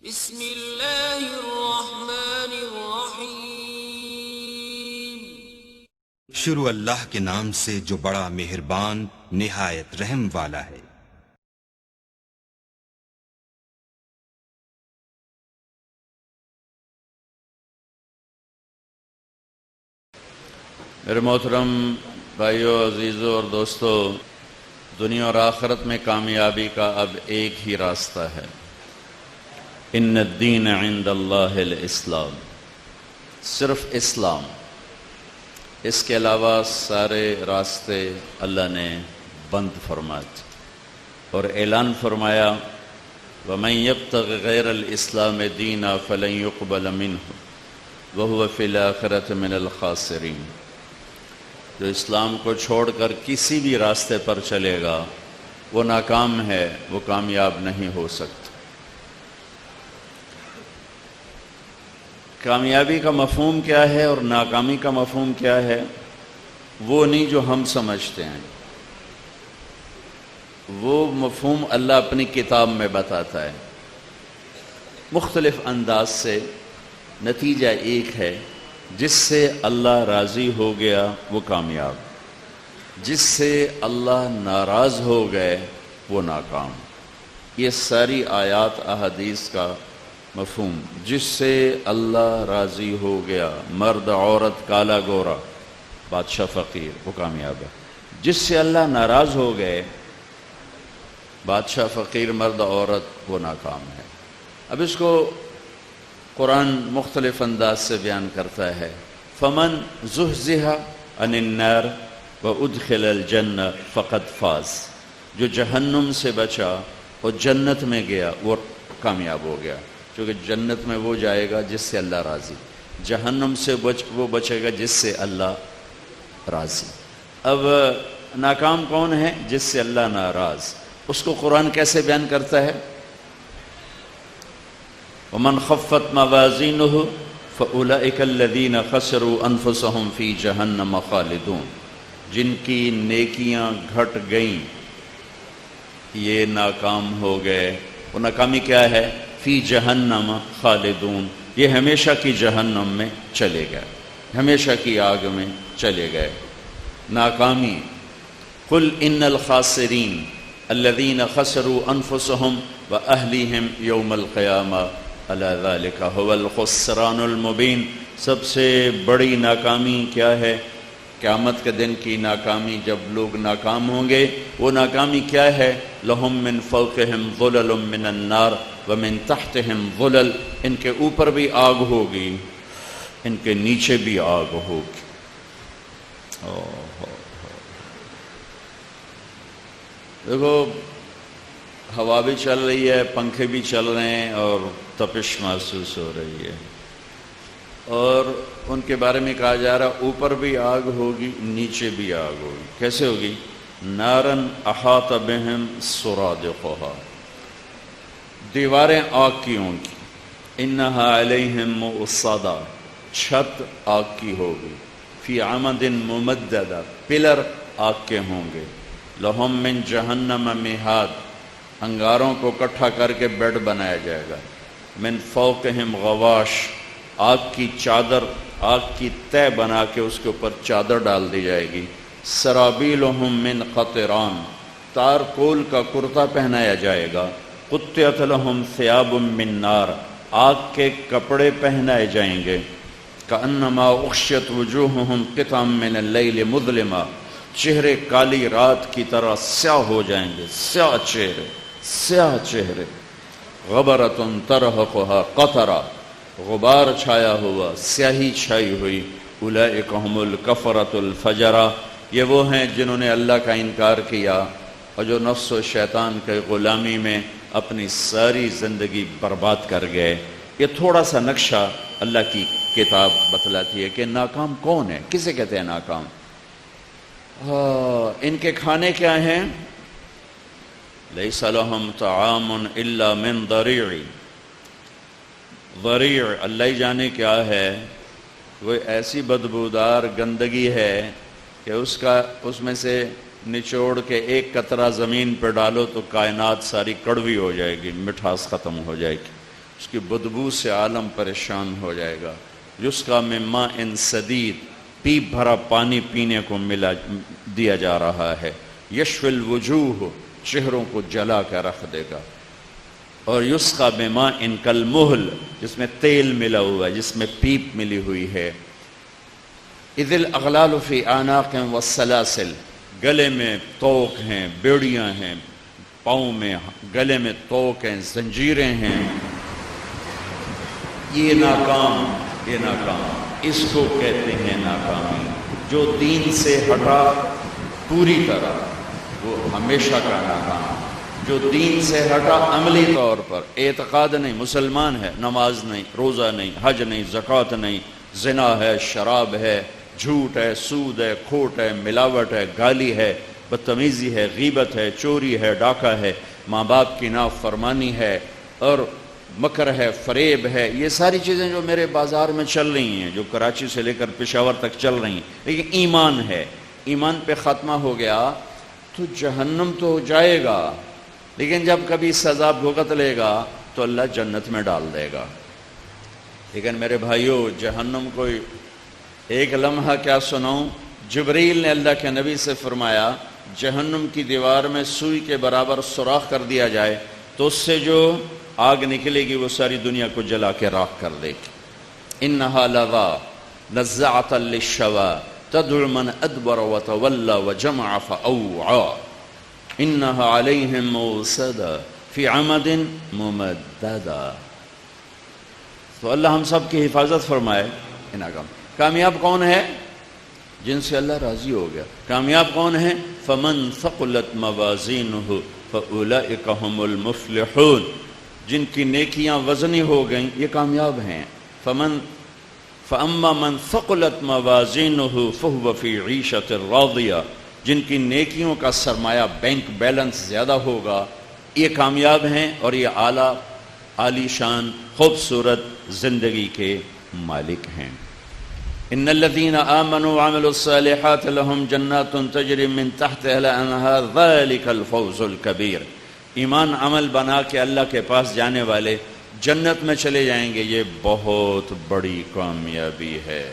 بسم اللہ الرحمن الرحیم۔ شروع اللہ کے نام سے جو بڑا مہربان نہایت رحم والا ہے۔ میرے محترم بھائیوں، عزیزوں اور دوستوں، دنیا اور آخرت میں کامیابی کا اب ایک ہی راستہ ہے، ان الدین عند اللہ الاسلام، صرف اسلام، اس کے علاوہ سارے راستے اللہ نے بند فرما دیے اور اعلان فرمایا وَمَن يَبْتَغِ غَيْرَ الْإِسْلَامِ دِينًا فَلَن يُقْبَلَ مِنْهُ وَهُوَ فِي الْآخِرَةِ مِنَ الْخَاسِرِينَ۔ جو اسلام کو چھوڑ کر کسی بھی راستے پر چلے گا وہ ناکام ہے، وہ کامیاب نہیں ہو سکتا۔ کامیابی کا مفہوم کیا ہے اور ناکامی کا مفہوم کیا ہے، وہ نہیں جو ہم سمجھتے ہیں، وہ مفہوم اللہ اپنی کتاب میں بتاتا ہے مختلف انداز سے۔ نتیجہ ایک ہے، جس سے اللہ راضی ہو گیا وہ کامیاب، جس سے اللہ ناراض ہو گئے وہ ناکام۔ یہ ساری آیات احادیث کا مفہوم، جس سے اللہ راضی ہو گیا، مرد عورت کالا گورا بادشاہ فقیر، وہ کامیاب ہے۔ جس سے اللہ ناراض ہو گئے، بادشاہ فقیر مرد عورت، وہ ناکام ہے۔ اب اس کو قرآن مختلف انداز سے بیان کرتا ہے، فمن زحزح عن النار وادخل الجنہ فقد فاز، جو جہنم سے بچا اور جنت میں گیا وہ کامیاب ہو گیا، کیونکہ جنت میں وہ جائے گا جس سے اللہ راضی، جہنم سے وہ بچے گا جس سے اللہ راضی۔ اب ناکام کون ہے؟ جس سے اللہ ناراض۔ اس کو قرآن کیسے بیان کرتا ہے؟ وَمَنْ خَفَّتْ مَوَازِينُهُ فَأُولَئِكَ الَّذِينَ خَسِرُوا أَنفُسَهُمْ فِي جَهَنَّمَ خَالِدُونَ، جن کی نیکیاں گھٹ گئیں یہ ناکام ہو گئے۔ وہ ناکامی کیا ہے؟ فی جہنم خالدون، یہ ہمیشہ کی جہنم میں چلے گئے، ہمیشہ کی آگ میں چلے گئے۔ ناکامی، قل ان الخاسرین الذین خسروا انفسهم واہلیہم یوم القیامہ الا ذلک هو الخسران المبین۔ سب سے بڑی ناکامی کیا ہے؟ قیامت کے دن کی ناکامی، جب لوگ ناکام ہوں گے۔ وہ ناکامی کیا ہے؟ لہم من فوقہم ظلل من النار ومن تحتہم ظلل، ان کے اوپر بھی آگ ہوگی، ان کے نیچے بھی آگ ہوگی۔ دیکھو، ہوا بھی چل رہی ہے، پنکھے بھی چل رہے ہیں اور تپش محسوس ہو رہی ہے، اور ان کے بارے میں کہا جا رہا اوپر بھی آگ ہوگی، نیچے بھی آگ ہوگی۔ کیسے ہوگی؟ نارن احاط بہم سرادقها، دیواریں آگ کی ہوں گی، انہا علیہم مؤصدہ، چھت آگ کی ہوگی، فی عمد ممددہ، پلر آگ کے ہوں گے، لہم من جہنم مہاد، انگاروں کو اکٹھا کر کے بیڈ بنایا جائے گا، من فوقہم غواش، آگ کی چادر، آگ کی تہ بنا کے اس کے اوپر چادر ڈال دی جائے گی، سرابیلہم من قطران، تار کول کا کرتا پہنایا جائے گا، قطعت لہم ثیاب من نار، آگ کے کپڑے پہنائے جائیں گے، کأنما اغشیت وجوہہم قطعا من اللیل مظلما، چہرے کالی رات کی طرح سیاہ ہو جائیں گے، سیاہ چہرے، سیاہ چہرے، غبرۃ ترہقھا قطرہ، غبار چھایا ہوا، سیاہی چھائی ہوئی، اولئک ھم الکفرۃ الفجرہ، یہ وہ ہیں جنہوں نے اللہ کا انکار کیا اور جو نفس و شیطان کے غلامی میں اپنی ساری زندگی برباد کر گئے۔ یہ تھوڑا سا نقشہ اللہ کی کتاب بتلاتی ہے کہ ناکام کون ہے، کسے کہتے ہیں ناکام۔ ان کے کھانے کیا ہیں؟ لیس لہم طعام الا من ضریع، ضریع اللہ ہی جانے کیا ہے، وہ ایسی بدبودار گندگی ہے کہ اس میں سے نچوڑ کے ایک قطرہ زمین پہ ڈالو تو کائنات ساری کڑوی ہو جائے گی، مٹھاس ختم ہو جائے گی۔ اس کی بدبو سے عالم پریشان ہو جائے گا. یسقیٰ من ماء صدید، پیپ بھرا پانی پینے کو دیا جا رہا ہے. یشفی الوجوہ، چہروں کو جلا کے رکھ دے گا. اور یسقیٰ بماء کالمہل، جس میں تیل ملا ہوا ہے، جس میں پیپ ملی ہوئی ہے. اذ الاغلال فی اعناق والسلاسل، گلے میں توق ہیں، بیڑیاں ہیں، پاؤں میں گلے میں توق ہیں، زنجیریں ہیں. یہ ناکام اس کو کہتے ہیں ناکامی. جو دین سے ہٹا پوری طرح وہ ہمیشہ کا ناکام. جو دین سے ہٹا عملی طور پر، اعتقاد نہیں، مسلمان ہے، نماز نہیں، روزہ نہیں، حج نہیں، زکوٰۃ نہیں، زنا ہے، شراب ہے، جھوٹ ہے، سود ہے، کھوٹ ہے، ملاوٹ ہے، گالی ہے، بدتمیزی ہے، غیبت ہے، چوری ہے، ڈاکہ ہے، ماں باپ کی نافرمانی ہے، اور مکر ہے، فریب ہے. یہ ساری چیزیں جو میرے بازار میں چل رہی ہیں، جو کراچی سے لے کر پشاور تک چل رہی ہیں، لیکن ایمان ہے، ایمان پہ خاتمہ ہو گیا تو جہنم تو جائے گا، لیکن جب کبھی سزا بھگت لے گا تو اللہ جنت میں ڈال دے گا. لیکن میرے بھائیوں، جہنم کو ایک لمحہ کیا سناؤں. جبریل نے اللہ کے نبی سے فرمایا جہنم کی دیوار میں سوئی کے برابر سوراخ کر دیا جائے تو اس سے جو آگ نکلے گی وہ ساری دنیا کو جلا کے راکھ کر دے گی. انہا لظا نزاعۃ للشوا تدعو من ادبر وتولى وجمع فاوعى انہا علیہم موصدہ فی عمد ممددہ. تو اللہ ہم سب کی حفاظت فرمائے. کامیاب کون ہے؟ جن سے اللہ راضی ہو گیا. کامیاب کون ہے؟ فمن ثقلت موازینہ فاولئک هم المفلحون. جن کی نیکیاں وزنی ہو گئیں یہ کامیاب ہیں. فاما من ثقلت موازینہ فہو فی عیشۃ راضیہ. جن کی نیکیوں کا سرمایہ بینک بیلنس زیادہ ہوگا یہ کامیاب ہیں اور یہ عالی شان خوبصورت زندگی کے مالک ہیں. ان الذين آمنوا وعملوا الصالحات لهم جنات تجري من تحتها الانهار ذلك الفوز الكبير. ایمان عمل بنا کے اللہ کے پاس جانے والے جنت میں چلے جائیں گے، یہ بہت بڑی کامیابی ہے.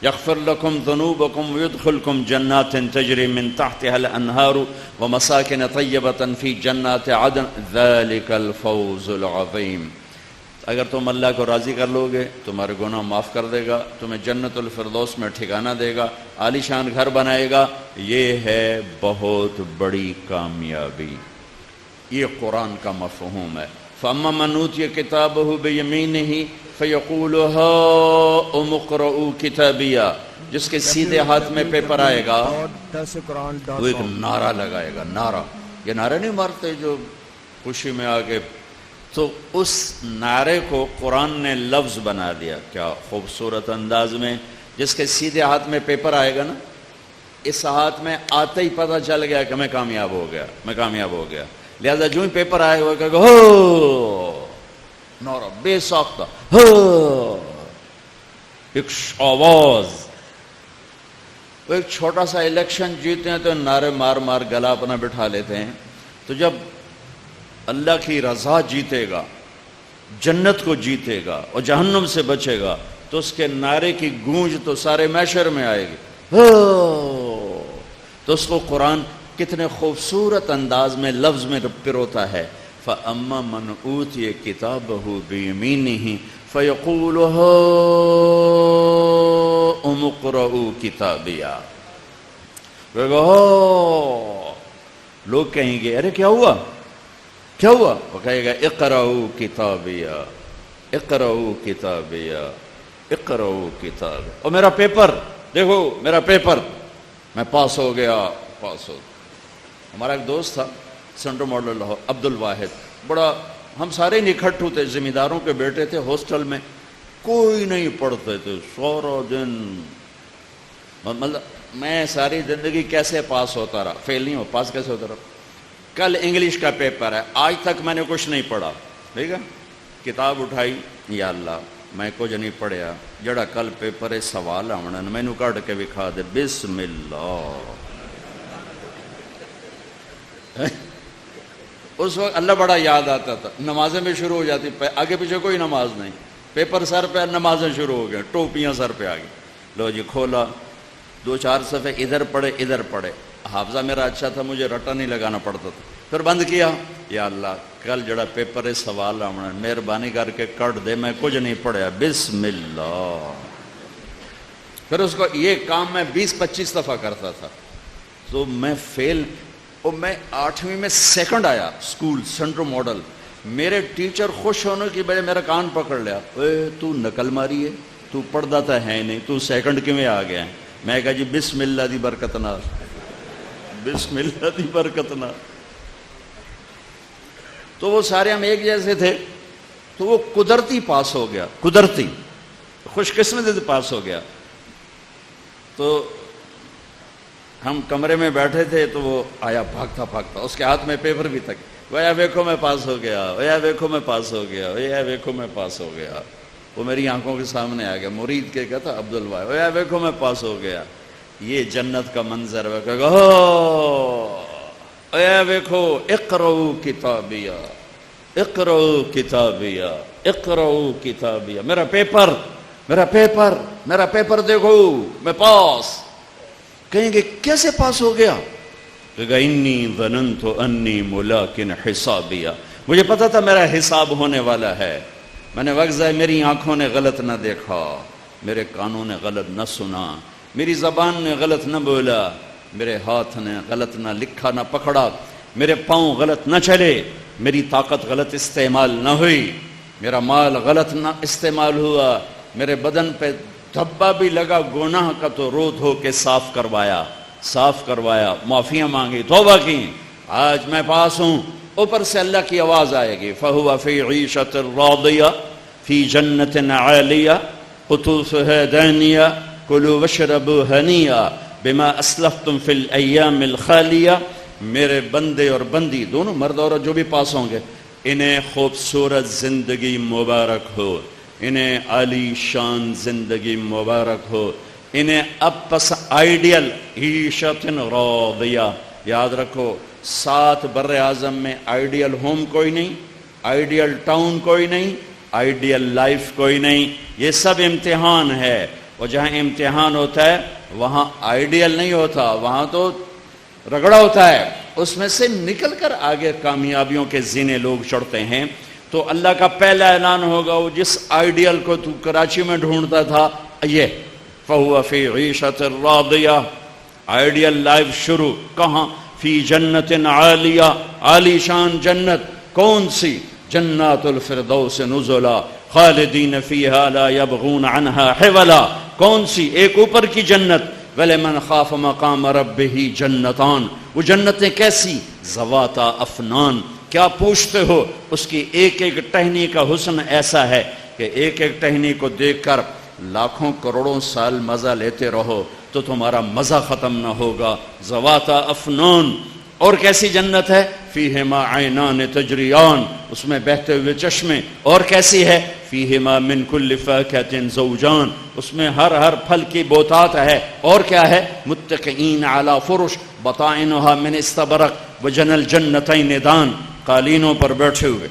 یغفر لکم ذنوبکم ویدخلکم جنات تجری من تحتها الانہار ومساکن طیبۃ فی جنات عدن ذلک الفوز العظیم. اگر تم اللہ کو راضی کر لو گے تمہارے گناہ معاف کر دے گا، تمہیں جنت الفردوس میں ٹھکانہ دے گا، عالی شان گھر بنائے گا. یہ ہے بہت بڑی کامیابی. یہ قرآن کا مفہوم ہے. فَأَمَّا مَنْ أُوتِيَ كِتَابَهُ بِيَمِينِهِ فَيَقُولُ هَاؤُمُ اقْرَءُوا كِتَابِيَهْ. جس کے سیدھے ہاتھ میں پیپر آئے گا وہ ایک نعرہ لگائے گا. نعرہ، یہ نعرہ نہیں مارتے جو خوشی میں آگے، تو اس نعرے کو قرآن نے لفظ بنا دیا. کیا خوبصورت انداز میں. جس کے سیدھے ہاتھ میں پیپر آئے گا نا، اس ہاتھ میں آتے ہی پتہ چل گیا کہ میں کامیاب ہو گیا، میں کامیاب ہو گیا. لہذا جو ہی پیپر آئے وہ کہے گا ہو، نعرہ بے ساختہ، ہو، ایک آواز. وہ ایک چھوٹا سا الیکشن جیتے ہیں تو نعرے مار مار گلا اپنا بٹھا لیتے ہیں. تو جب اللہ کی رضا جیتے گا، جنت کو جیتے گا اور جہنم سے بچے گا تو اس کے نعرے کی گونج تو سارے محشر میں آئے گی. تو اس کو قرآن کتنے خوبصورت انداز میں لفظ میں پروتا ہے. فَأَمَّا مَنْ أُوتِيَ كِتَابَهُ بِيَمِينِهِ فَيَقُولُ هَاؤُمُ اقْرَءُوا كِتَابِيَهْ. لوگ کہیں گے ارے کیا ہوا کیا ہوا؟ وہ کہے گا اقرؤوا کتابیہ، اقرؤوا کتابیہ، اقرؤوا کتابیہ. اور میرا پیپر دیکھو، میرا پیپر، میں پاس ہو گیا، پاس ہو گیا. ہمارا ایک دوست تھا سینٹرل ماڈل لاہور، عبد الواحد، بڑا، ہم سارے نکھٹ ہوتے، ذمہ داروں کے بیٹے تھے، ہاسٹل میں کوئی نہیں پڑھتے تھے سارا دن. مطلب میں ساری زندگی کیسے پاس ہوتا رہا، فیل نہیں ہو، پاس کیسے ہوتا رہا. کل انگلش کا پیپر ہے، آج تک میں نے کچھ نہیں پڑھا. ٹھیک ہے، کتاب اٹھائی، یا اللہ میں کچھ نہیں پڑھیا، جڑا کل پیپر ہے سوال آنا میں نو کٹ کے دکھا دے. بسم اللہ. اس وقت اللہ بڑا یاد آتا تھا، نمازیں بھی شروع ہو جاتی، آگے پیچھے کوئی نماز نہیں، پیپر سر پہ، نمازیں شروع ہو گئے، ٹوپیاں سر پہ آ گئی، لو جی کھولا، 2-4 صفحے ادھر پڑھے، حافظہ میرا اچھا تھا، مجھے رٹا نہیں لگانا پڑتا تھا، پھر بند کیا، یا اللہ کل جڑا پیپر ہے سوال آنا، مہربانی کر کے کٹ دے، میں کچھ نہیں پڑھیا، بسم اللہ۔ پھر اس کو یہ کام میں 20-25 دفعہ کرتا تھا، تو میں فیل، اور میں 8ویں میں سیکنڈ آیا اسکول سینٹرل ماڈل، میرے ٹیچر خوش ہونے کی بجائے میرا کان پکڑ لیا، اے تو نقل ماری ہے، تو پڑھتا تھا ہے نہیں، تو سیکنڈ کیویں آ گیا؟ میں کہا جی بسم اللہ دی برکت نال، بسم اللہ دی برکت نال۔ تو وہ سارے ہم ایک جیسے تھے، تو وہ قدرتی پاس ہو گیا، قدرتی خوش قسمتی سے پاس ہو گیا۔ تو ہم کمرے میں بیٹھے تھے، تو وہ آیا بھاگتا بھاگتا، اس کے ہاتھ میں پیپر بھی تک، ویا ویکھو میں پاس ہو گیا، ویا ویکھو میں پاس ہو گیا، ویا ویکھو میں پاس ہو گیا۔ وہ میری آنکھوں کے سامنے آ گیا، مرید کے کہتا عبد الواحد، ویا ویکھو میں پاس ہو گیا۔ یہ جنت کا منظر ہے، کہے گا ویا ویکھو، اقرؤ کتابیہ، اقرؤ کتابیہ، اقرؤ کتابیہ، میرا پیپر، میرا پیپر، میرا پیپر دیکھو، میں پاس۔ کہیں گے کیسے پاس ہو گیا؟ کہا انی ظننت انی ملاقٍ حسابیہ، مجھے پتا تھا میرا حساب ہونے والا ہے، میں نے وقت ضائع، میری آنکھوں نے غلط نہ دیکھا، میرے کانوں نے غلط نہ سنا، میری زبان نے غلط نہ بولا، میرے ہاتھ نے غلط نہ لکھا نہ پکڑا، میرے پاؤں غلط نہ چلے، میری طاقت غلط استعمال نہ ہوئی، میرا مال غلط نہ استعمال ہوا، میرے بدن پہ دھبا بھی لگا گناہ کا تو رو دھو کے صاف کروایا، معافیاں مانگی، توبہ کی، آج میں پاس ہوں۔ اوپر سے اللہ کی آواز آئے گی، فَهُوَ فِي عِيشَةٍ رَاضِيَةٍ فِي جَنَّةٍ عَالِيَةٍ قُطُوفُهَا دَانِيَةٌ كُلُوا وَاشْرَبُوا هَنِيًّا بِمَا أَسْلَفْتُمْ فِي الْأَيَّامِ الْخَالِيَةِ۔ میرے بندے اور بندی دونوں، مرد اور جو بھی پاس ہوں گے، انہیں خوبصورت زندگی مبارک ہو، انہیں عالی شان زندگی مبارک ہو، انہیں اب پس آئیڈیل عیشت راضیہ۔ یاد رکھو 7 بر اعظم میں آئیڈیل ہوم کوئی نہیں، آئیڈیل ٹاؤن کوئی نہیں، آئیڈیل لائف کوئی نہیں، یہ سب امتحان ہے، اور جہاں امتحان ہوتا ہے وہاں آئیڈیل نہیں ہوتا، وہاں تو رگڑا ہوتا ہے، اس میں سے نکل کر آگے کامیابیوں کے زینے لوگ چڑھتے ہیں۔ تو اللہ کا پہلا اعلان ہوگا، وہ جس آئیڈیل کو تو کراچی میں ڈھونڈتا تھا، یہ فَهُوَ فِي عِيشَةٍ رَاضِيَةٍ، آئیڈیل لائف شروع کہاں؟ فی جنت عالیہ، عالی شان جنت، کون سی؟ جنات الفردوس نزلا خالدین فیہا لا یبغون عنہا حولا، کون سی؟ ایک اوپر کی جنت، وَلِمَنْ خَافَ مَقَامَ رَبِّهِ جنتان، وہ جنتیں کیسی؟ ذواتا افنان، کیا پوچھتے ہو؟ اس کی ایک ایک ٹہنی کا حسن ایسا ہے کہ ایک ایک ٹہنی کو دیکھ کر لاکھوں کروڑوں سال مزہ لیتے رہو تو تمہارا مزہ ختم نہ ہوگا۔ ذواتا افنان، اور کیسی جنت ہے؟ فیہما عینان تجریان، اس میں بہتے ہوئے چشمے، اور کیسی ہے؟ فیہما من کل فاکہۃ زوجان، اس میں ہر پھل کی بوتات ہے، اور کیا ہے؟ متکئین علی فرش بطائنها من استبرق وجنى الجنتین دان، قالینوں پر بیٹھے ہوئے۔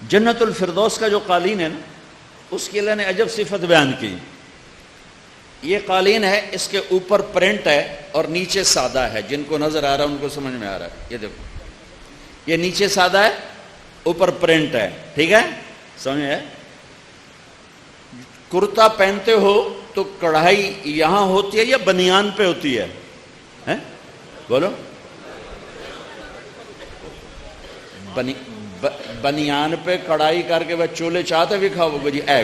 جنت الفردوس کا جو قالین ہے نا، اس کی اللہ نے عجب صفت بیان کی۔ یہ قالین ہے، اس کے اوپر پرنٹ ہے اور نیچے سادہ ہے، جن کو نظر آ رہا ہے ان کو سمجھ میں آ رہا ہے، یہ دیکھو، یہ نیچے سادہ ہے، اوپر پرنٹ ہے، ٹھیک ہے، سمجھ ہے؟ کرتا پہنتے ہو تو کڑھائی یہاں ہوتی ہے یا بنیان پہ ہوتی ہے؟ بولو، بنیان پہ کڑھائی کر کے وہ چولہے چاہتے بھی کھاؤ گے جی، اے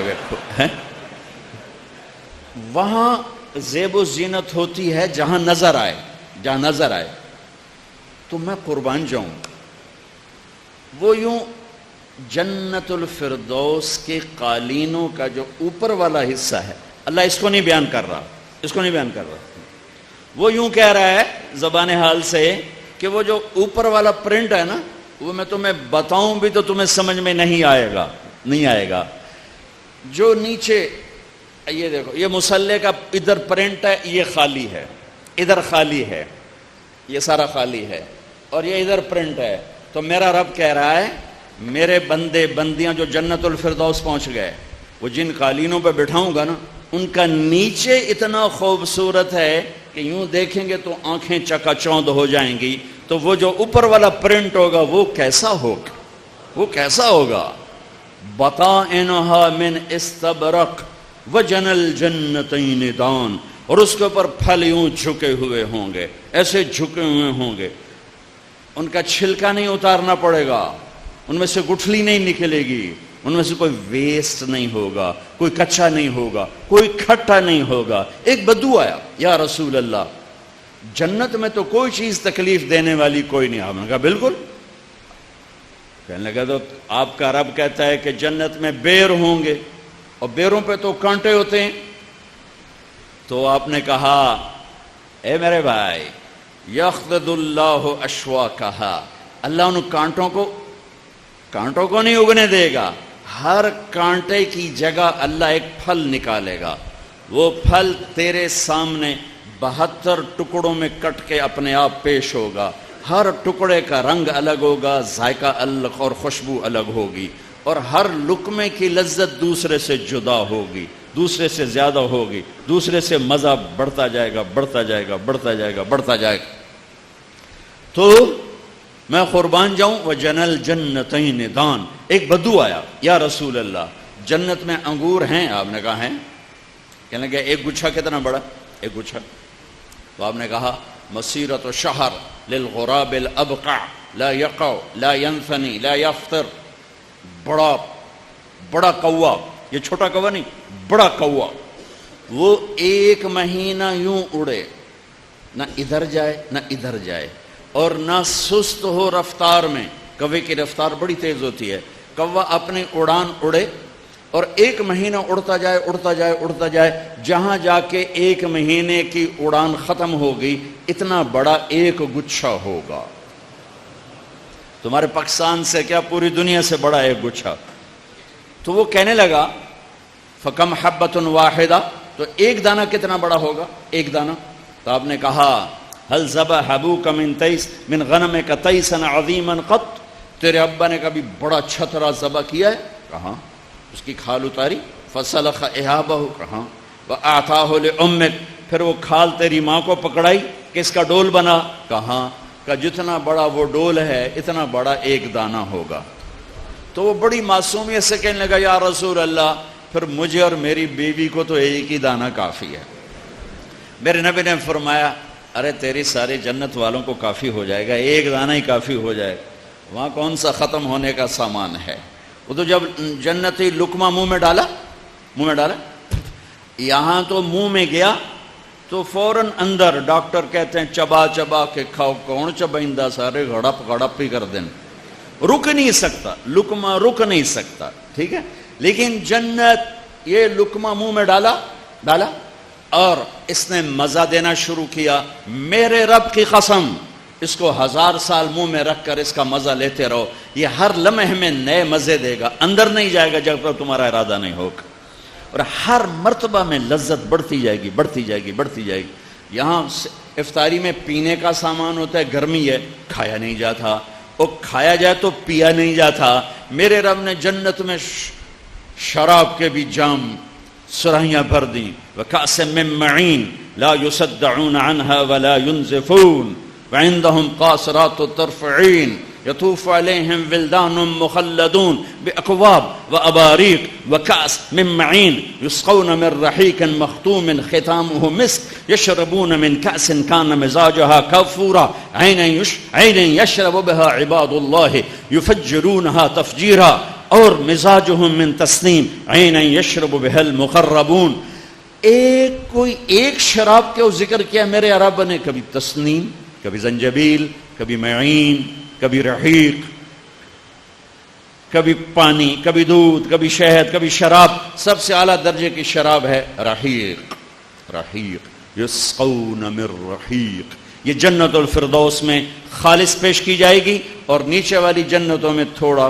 ویکھو، وہاں زیب و زینت ہوتی ہے جہاں نظر آئے، تو میں قربان جاؤں، وہ یوں جنت الفردوس کے قالینوں کا جو اوپر والا حصہ ہے، اللہ اس کو نہیں بیان کر رہا، وہ یوں کہہ رہا ہے زبان حال سے کہ وہ جو اوپر والا پرنٹ ہے نا، وہ میں تمہیں بتاؤں بھی تو تمہیں سمجھ میں نہیں آئے گا۔ جو نیچے یہ دیکھو، یہ مصلے کا ادھر پرنٹ ہے، یہ خالی ہے، ادھر خالی ہے، یہ سارا خالی ہے، اور یہ ادھر پرنٹ ہے. تو میرا رب کہہ رہا ہے میرے بندے بندیاں جو جنت الفردوس پہنچ گئے، وہ جن قالینوں پہ بٹھاؤں گا نا، ان کا نیچے اتنا خوبصورت ہے کہ یوں دیکھیں گے تو آنکھیں چکا چوند ہو جائیں گی. تو وہ جو اوپر والا پرنٹ ہوگا وہ کیسا ہوگا، وہ کیسا ہوگا. بطائنہا من استبرق وجن الجنتین دان، اور اس کے اوپر پھل یوں جھکے ہوئے ہوں گے، ایسے جھکے ہوئے ہوں گے. ان کا چھلکا نہیں اتارنا پڑے گا، ان میں سے گٹھلی نہیں نکلے گی، ان میں سے کوئی ویسٹ نہیں ہوگا، کوئی کچا نہیں ہوگا، کوئی کھٹا نہیں ہوگا. ایک بدو آیا، یا رسول اللہ جنت میں تو کوئی چیز تکلیف دینے والی کوئی نہیں. آپ نے کہا بالکل. کہنے لگا تو آپ کا رب کہتا ہے کہ جنت میں بیر ہوں گے اور بیروں پہ تو کانٹے ہوتے ہیں. تو آپ نے کہا اے میرے بھائی یخذد اللہ اشواکہا، اللہ ان کانٹوں کو نہیں اگنے دے گا. ہر کانٹے کی جگہ اللہ ایک پھل نکالے گا. وہ پھل تیرے سامنے 72 ٹکڑوں میں کٹ کے اپنے آپ پیش ہوگا. ہر ٹکڑے کا رنگ الگ ہوگا، ذائقہ الگ اور خوشبو الگ ہوگی، اور ہر لقمے کی لذت دوسرے سے جدا ہوگی، دوسرے سے زیادہ ہوگی، دوسرے سے مزہ بڑھتا جائے گا، بڑھتا جائے گا، بڑھتا جائے گا، بڑھتا جائے گا. تو میں قربان جاؤں وجن الجنتین دان. ایک بدو آیا، یا رسول اللہ جنت میں انگور ہیں؟ آپ نے کہا ہیں. کہنے لگا ایک گچھا کتنا بڑا؟ ایک گچھا. تو آپ نے کہا مسیرۃ شہر للغراب الابقع لا یقع لا ینثنی لا یفطر. بڑا کوا، یہ چھوٹا کوا نہیں، بڑا کوا، وہ 1 مہینہ یوں اڑے، نہ ادھر جائے نہ ادھر جائے، اور نہ سست ہو رفتار میں. کوے کی رفتار بڑی تیز ہوتی ہے. کوا اپنی اڑان اڑے اور 1 مہینہ اڑتا جائے اڑتا جائے اڑتا جائے، جہاں جا کے 1 مہینے کی اڑان ختم ہوگی اتنا بڑا ایک گچھا ہوگا. تمہارے پاکستان سے کیا پوری دنیا سے بڑا ایک گچھا. تو وہ کہنے لگا فکم حبۃ واحدہ، تو ایک دانہ کتنا بڑا ہوگا؟ ایک دانہ. تو آپ نے کہا هل ذبح ابوک من غنمک تیسا عظیما قط، تیرے ابا نے کبھی بڑا چھترا ذبح کیا ہے؟ کہاں. اس کی کھال اتاری، فسلخ اہابہ، کہاں. واعطاہ لامک، پھر وہ کھال تیری ماں کو پکڑائی، کس کا ڈول بنا؟ کہاں. کہ جتنا بڑا وہ ڈول ہے اتنا بڑا ایک دانہ ہوگا. تو وہ بڑی معصومیت سے کہنے لگا یا رسول اللہ پھر مجھے اور میری بیوی کو تو ایک ہی دانہ کافی ہے. میرے نبی نے فرمایا ارے تیری ساری جنت والوں کو کافی ہو جائے گا، ایک دانہ ہی کافی ہو جائے گا. وہاں کون سا ختم ہونے کا سامان ہے. وہ تو جب جنتی لقمہ منہ میں ڈالا، یہاں تو منہ میں گیا تو فوراً اندر ڈاکٹر کہتے ہیں چبا چبا کے کھاؤ. کون چبائندہ، سارے گڑپ ہی کر دیں. رک نہیں سکتا لقمہ، رک نہیں سکتا. ٹھیک ہے، لیکن جنت یہ لقمہ منہ میں ڈالا اور اس نے مزہ دینا شروع کیا. میرے رب کی قسم اس کو 1000 سال منہ میں رکھ کر اس کا مزہ لیتے رہو، یہ ہر لمحے میں نئے مزے دے گا، اندر نہیں جائے گا جب تک تمہارا ارادہ نہیں ہوگا. اور ہر مرتبہ میں لذت بڑھتی جائے گی، بڑھتی جائے گی، بڑھتی جائے گی. یہاں افطاری میں پینے کا سامان ہوتا ہے، گرمی ہے، کھایا نہیں جاتا، اور کھایا جائے تو پیا نہیں جاتا. میرے رب نے جنت میں شراب کے بھی جام سرائیاں بھر دیں. وَكَأْسٍ مِّن مَّعِينٍ لَا يُصَدَّعُونَ عَنْهَا وَلَا يُنزِفُونَ وَعِندَهُمْ قَاصِرَاتُ الطَّرْفِ عِينٌ يَطُوفُ عَلَيْهِمْ وِلْدَانٌ مُخَلَّدُونَ بِأَكْوَابٍ وَأَبَارِيقَ وَكَأْسٍ مِّن مَّعِينٍ يُسْقَوْنَ مِن رَّحِيقٍ مَّخْتُومٍ خِتَامُهُ مِسْكٌ يَشْرَبُونَ مِن كَأْسٍ كَانَ مِزَاجُهَا كَافُورًا عَيْنًا يَشْرَبُ بِهَا عِبَادُ اللَّهِ يُفَجِّرُونَهَا تَفْجِيرًا. اور مزاجهم من تسنیم عینا یشرب بها المقربون. کوئی ایک شراب کے ذکر کیا میرے رب نے، کبھی تسنیم، کبھی زنجبیل، کبھی معین، کبھی رحیق، کبھی پانی، کبھی دودھ، کبھی شہد، کبھی شراب. سب سے اعلیٰ درجے کی شراب ہے رحیق. یسقون من رحیق. یہ جنت الفردوس میں خالص پیش کی جائے گی، اور نیچے والی جنتوں میں تھوڑا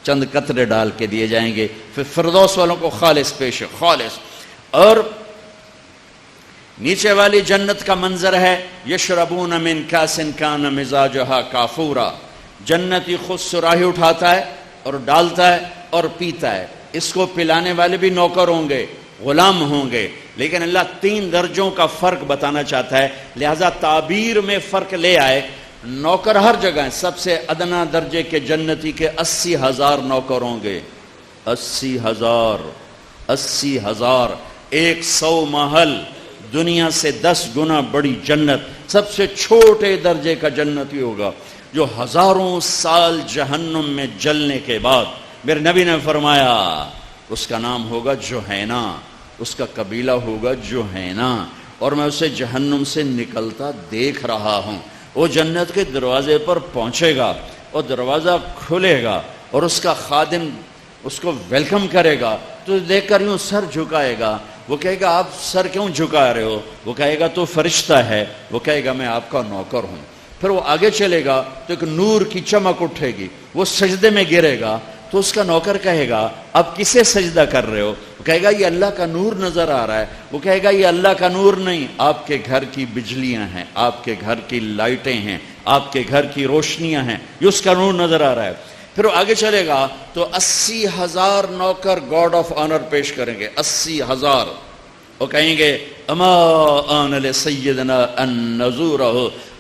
چند قطرے ڈال کے دیے جائیں گے. پھر فردوس والوں کو خالص پیش ہے، خالص. اور نیچے والی جنت کا منظر ہے یشربون من کاس کان مزاجھا کافورا، جنتی خود صراحی اٹھاتا ہے اور ڈالتا ہے اور پیتا ہے، اس کو پلانے والے بھی نوکر ہوں گے، غلام ہوں گے، لیکن اللہ 3 درجوں کا فرق بتانا چاہتا ہے، لہذا تعبیر میں فرق لے آئے۔ نوکر ہر جگہ ہیں، سب سے ادنا درجے کے جنتی کے 80,000 نوکر ہوں گے، 80,000، 80,000، 100 محل، دنیا سے 10 گنا بڑی جنت، سب سے چھوٹے درجے کا جنتی ہوگا جو ہزاروں سال جہنم میں جلنے کے بعد، میرے نبی نے فرمایا اس کا نام ہوگا جوہینا، اس کا قبیلہ ہوگا جوہینا، اور میں اسے جہنم سے نکلتا دیکھ رہا ہوں۔ وہ جنت کے دروازے پر پہنچے گا اور دروازہ کھلے گا اور اس کا خادم اس کو ویلکم کرے گا، تو دیکھ کر یوں سر جھکائے گا، وہ کہے گا آپ سر کیوں جھکا رہے ہو؟ وہ کہے گا تو فرشتہ ہے، وہ کہے گا میں آپ کا نوکر ہوں۔ پھر وہ آگے چلے گا تو ایک نور کی چمک اٹھے گی، وہ سجدے میں گرے گا تو اس کا نوکر کہے گا آپ کسے سجدہ کر رہے ہو؟ وہ کہے گا یہ اللہ کا نور نظر آ رہا ہے۔ وہ کہے گا یہ اللہ کا نور نہیں، آپ کے گھر کی بجلیاں ہیں، آپ کے گھر کی لائٹیں ہیں، آپ کے گھر کی روشنیاں ہیں، یہ اس کا نور نظر آ رہا ہے۔ پھر وہ آگے چلے گا تو 80,000 نوکر گاڈ آف آنر پیش کریں گے، 80,000، وہ کہیں گے اما آن لسیدنا ان نزورہ،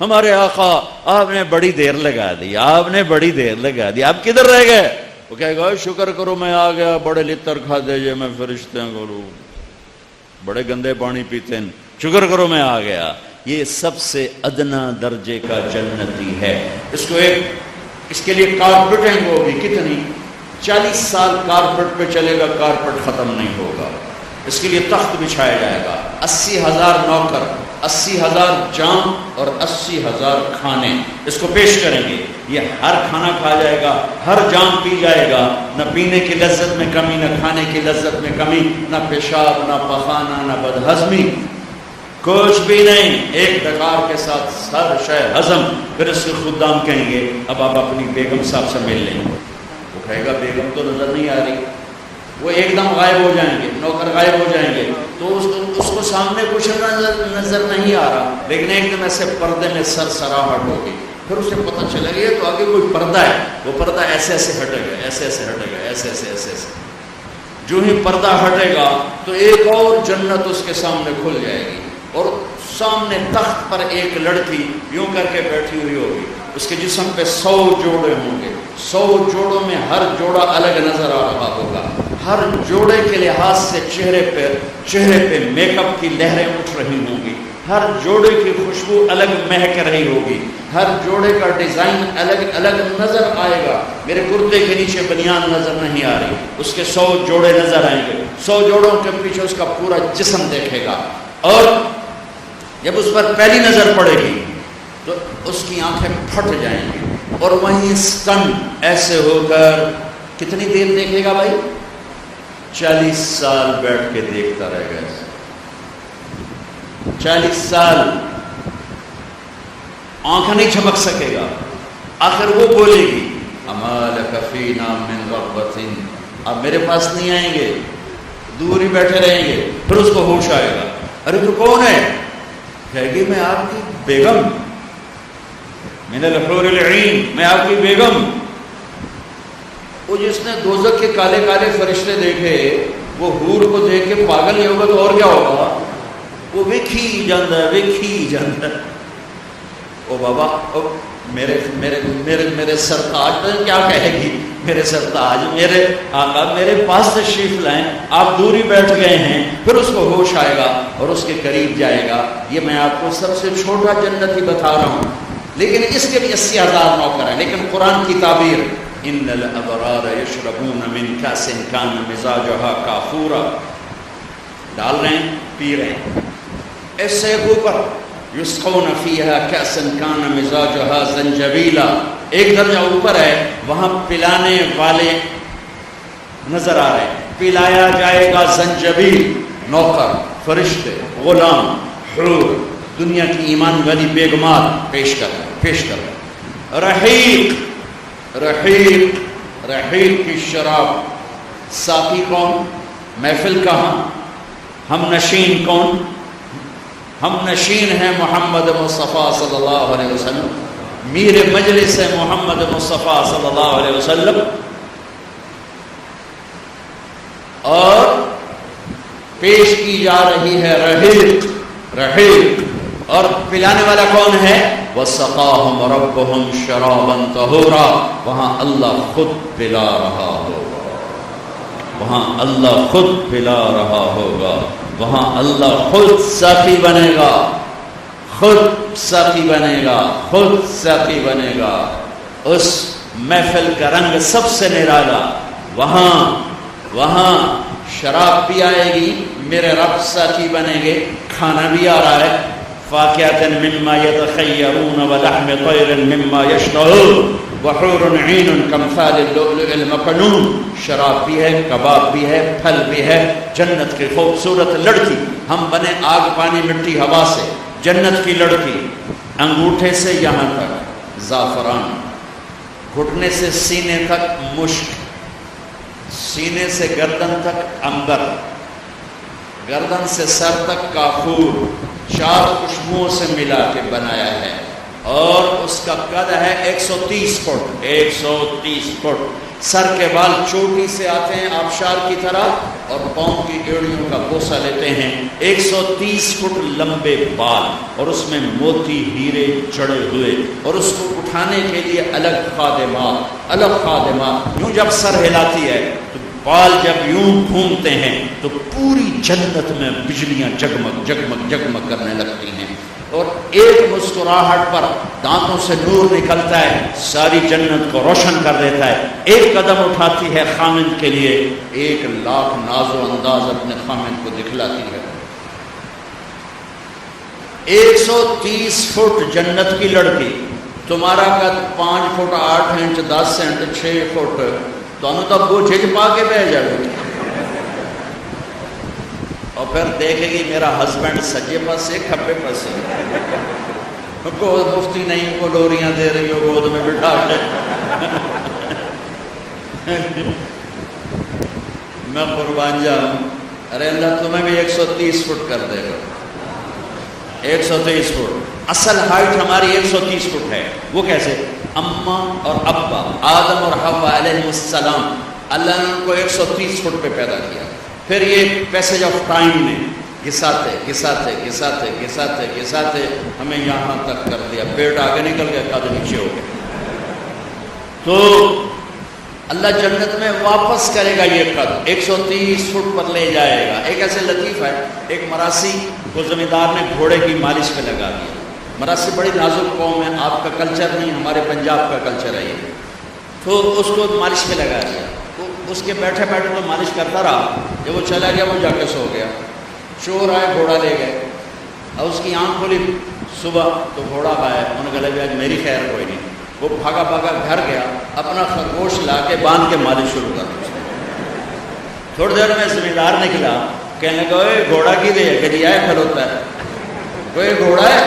ہمارے آقا آپ نے بڑی دیر لگا دی، آپ نے بڑی دیر لگا دی، آپ کدھر رہ گئے؟ وہ کہے گا شکر کرو میں آ گیا، بڑے لتر کھا دے جے میں فرشتے کروں، بڑے گندے پانی پیتے ہیں، شکر کرو میں آ گیا۔ یہ سب سے ادنا درجے کا جنتی ہے۔ اس کے لیے کارپیٹنگ ہوگی، کتنی؟ 40 سال کارپیٹ پہ چلے گا، کارپیٹ ختم نہیں ہوگا۔ اس کے لیے تخت بچھایا جائے گا، 80,000 نوکر، 80,000 جام اور 80,000 کھانے اس کو پیش کریں گے۔ یہ ہر کھانا کھا جائے گا، ہر جام پی جائے گا، نہ پینے کی لذت میں کمی، نہ کھانے کی لذت میں کمی، نہ پیشاب، نہ پخانہ، نہ بدہضمی، کچھ بھی نہیں، ایک ڈکار کے ساتھ سر شے ہضم۔ پھر اس کے خدام کہیں گے اب آپ اپنی بیگم صاحب سے مل لیں۔ وہ کہے گا بیگم تو نظر نہیں آ رہی، وہ ایک دم غائب ہو جائیں گے، نوکر غائب ہو جائیں گے، تو اس کو سامنے کچھ نظر نہیں آ رہا، لیکن ایک دم ایسے پردے میں سرسراہٹ ہوگی، پھر اسے پتہ چلے گا تو آگے کوئی پردہ ہے، وہ پردہ ایسے ایسے ہٹے گا، ایسے ایسے ہٹے گا، ایسے ایسے ایسے ایسے، جو ہی پردہ ہٹے گا تو ایک اور جنت اس کے سامنے کھل جائے گی، اور سامنے تخت پر ایک لڑکی یوں کر کے بیٹھی ہوئی ہوگی، اس کے جسم پہ 100 جوڑے ہوں گے، 100 جوڑوں میں ہر جوڑا الگ نظر آ رہا ہوگا، ہر جوڑے کے لحاظ سے چہرے پہ میک اپ کی لہریں اٹھ رہی ہوں گی، ہر جوڑے کی خوشبو الگ مہک رہی ہوگی، ہر جوڑے کا ڈیزائن الگ الگ نظر آئے گا۔ میرے کرتے کے نیچے بنیان نظر نہیں آ رہی، اس کے 100 جوڑے نظر آئیں گے، 100 جوڑوں کے پیچھے اس کا پورا جسم دیکھے گا، اور جب اس پر پہلی نظر پڑے گی تو اس کی آنکھیں پھٹ جائیں گی، اور وہیں سٹن ایسے ہو کر کتنی دیر دیکھے گا بھائی؟ 40 سال بیٹھ کے دیکھتا رہے گا، 40 سال آنکھ نہیں جھپک سکے گا۔ آخر وہ بولے گی اما لک فینا من رغبۃ، آپ میرے پاس نہیں آئیں گے، دور ہی بیٹھے رہیں گے۔ پھر اس کو ہوش آئے گا، ارے تو کون ہے؟ کہے گی میں آپ کی بیگم، من الحور العین، میں آپ کی بیگم۔ وہ جس نے دوزخ کے کالے کالے فرشتے دیکھے، وہ حور کو دیکھ کے پاگل نہیں ہوگا تو اور کیا ہوگا؟ وہ ویکھی جاندہ ہے، ویکھی جاندہ ہے۔ او بابا، میرے سرتاج کیا کہے گی؟ میرے سرتاج، میرے آقا میرے پاس تشریف لائیں، آپ دوری بیٹھ گئے ہیں۔ پھر اس کو ہوش آئے گا اور اس کے قریب جائے گا۔ یہ میں آپ کو سب سے چھوٹا جنتی بتا رہا ہوں، لیکن اس کے بھی 80,000 نوکر ہیں۔ لیکن قرآن کی تعبیر ان الابرار یشربون من کاس کان مزاجھا کافورا، ڈال رہے ہیں، پی رہے ہیں، ایسے اوپر یسقون فیہا کاسا کان مزاجھا زنجبیلا، ایک درجہ اوپر ہے، وہاں پلانے والے نظر آ رہے ہیں، پلایا جائے گا زنجبیل، نوکر، فرشتے، غلام، حور، دنیا کی ایمان والی بیگمات پیش کر رحیق کی شراب۔ ساقی کون؟ محفل کہاں؟ ہم نشین کون؟ ہم نشین ہیں محمد مصطفیٰ صلی اللہ علیہ وسلم، میر مجلس ہے محمد مصطفیٰ صلی اللہ علیہ وسلم، اور پیش کی جا رہی ہے رحیق رحیق، اور پلانے والا کون ہے؟ وَسَقَاهُمْ رَبُّهُمْ شَرَابًا طَهُورًا، وہاں اللہ خود پلا رہا ہوگا، وہاں اللہ خود پلا رہا ہوگا، وہاں اللہ خود ساقی بنے گا، خود ساقی بنے گا، خود ساقی بنے گا۔ اس محفل کا رنگ سب سے نرالا، وہاں شراب بھی آئے گی، میرے رب ساقی بنیں گے، کھانا بھی آ رہا ہے، فاکہۃ مما یتخیرون ولحم طیر مما یشتہون وحور عین کامثال اللؤلؤ المکنون، شراب بھی ہے، کباب بھی ہے، پھل بھی ہے، جنت کی خوبصورت لڑکی، ہم بنے آگ پانی مٹی ہوا سے، جنت کی لڑکی، انگوٹھے سے یہاں تک زعفران، گھٹنے سے سینے تک مشک، سینے سے گردن تک عنبر، گردن سے سر تک کافور، 4 خوشبوؤں سے ملا کے بنایا ہے، اور اس کا قد ہے 130 فٹ، 130 فٹ، سر کے بال چوٹی سے آتے ہیں آبشار کی طرح اور پاؤں کی ایڑیوں کا بوسہ لیتے ہیں، 130 فٹ لمبے بال، اور اس میں موتی ہیرے چڑھے ہوئے، اور اس کو اٹھانے کے لیے الگ خادمات، یوں جب سر ہلاتی ہے تو بال جب یوں گھومتے ہیں تو پوری جنت میں بجلیاں جگمگ جگمگ جگمگ کرنے لگتی ہیں، اور ایک مسکراہٹ پر دانتوں سے نور نکلتا ہے، ساری جنت کو روشن کر دیتا ہے، ایک قدم اٹھاتی ہے خامند کے لیے، 1,00,000 ناز و انداز اپنے خامند کو دکھلاتی ہے۔ 130 فٹ جنت کی لڑکی، تمہارا قد 5 فٹ 8 انچ 10 انچ 6 فٹ، دونوں تو بوجھے پا کے بہ جائے، اور پھر دیکھے گی میرا ہسبینڈ سجے پاس سے کھبے پاس سے، کوئی مفتی نہیں کو لوریاں دے رہی ہو گود میں بٹھا کے، میں قربان جاؤں، ارے اللہ تمہیں بھی 130 فٹ کر دے گا، 130 فٹ، اصل ہائٹ ہماری 130 فٹ ہے، وہ کیسے؟ اماں اور ابا آدم اور حوا علیہ السلام، اللہ نے ان کو 130 فٹ پہ پیدا کیا، پھر یہ پیسج آف ٹائم نے گھساتے گھساتے گھساتے گھساتے گھساتے ہمیں یہاں تک کر دیا، پیٹ آگے نکل گیا، قد نیچے ہو گیا، تو اللہ جنت میں واپس کرے گا یہ قد، 130 فٹ پر لے جائے گا۔ ایک ایسے لطیف ہے، ایک مراسی کو زمیندار نے گھوڑے کی مالش پہ لگا دیا، مراسی بڑی نازک قوم ہے، آپ کا کلچر نہیں، ہمارے پنجاب کا کلچر ہے یہ، تو اس کو مالش پہ لگا دیا، اس کے بیٹھے بیٹھے تو مالش کرتا رہا، جب وہ چلا گیا وہ جا کے سو گیا، چور آئے گھوڑا لے گئے، اور اس کی آنکھ کھلی صبح تو گھوڑا آیا، انہوں نے کہا آج میری خیر کوئی نہیں، وہ بھاگا بھاگا گھر گیا، اپنا خرگوش لا کے باندھ کے مالش شروع کر دی، تھوڑی دیر میں زمیندار نکلا، کہنے لگا اے گھوڑا کی دے کہ جی آئے کھلوتا ہے، کوئی گھوڑا ہے،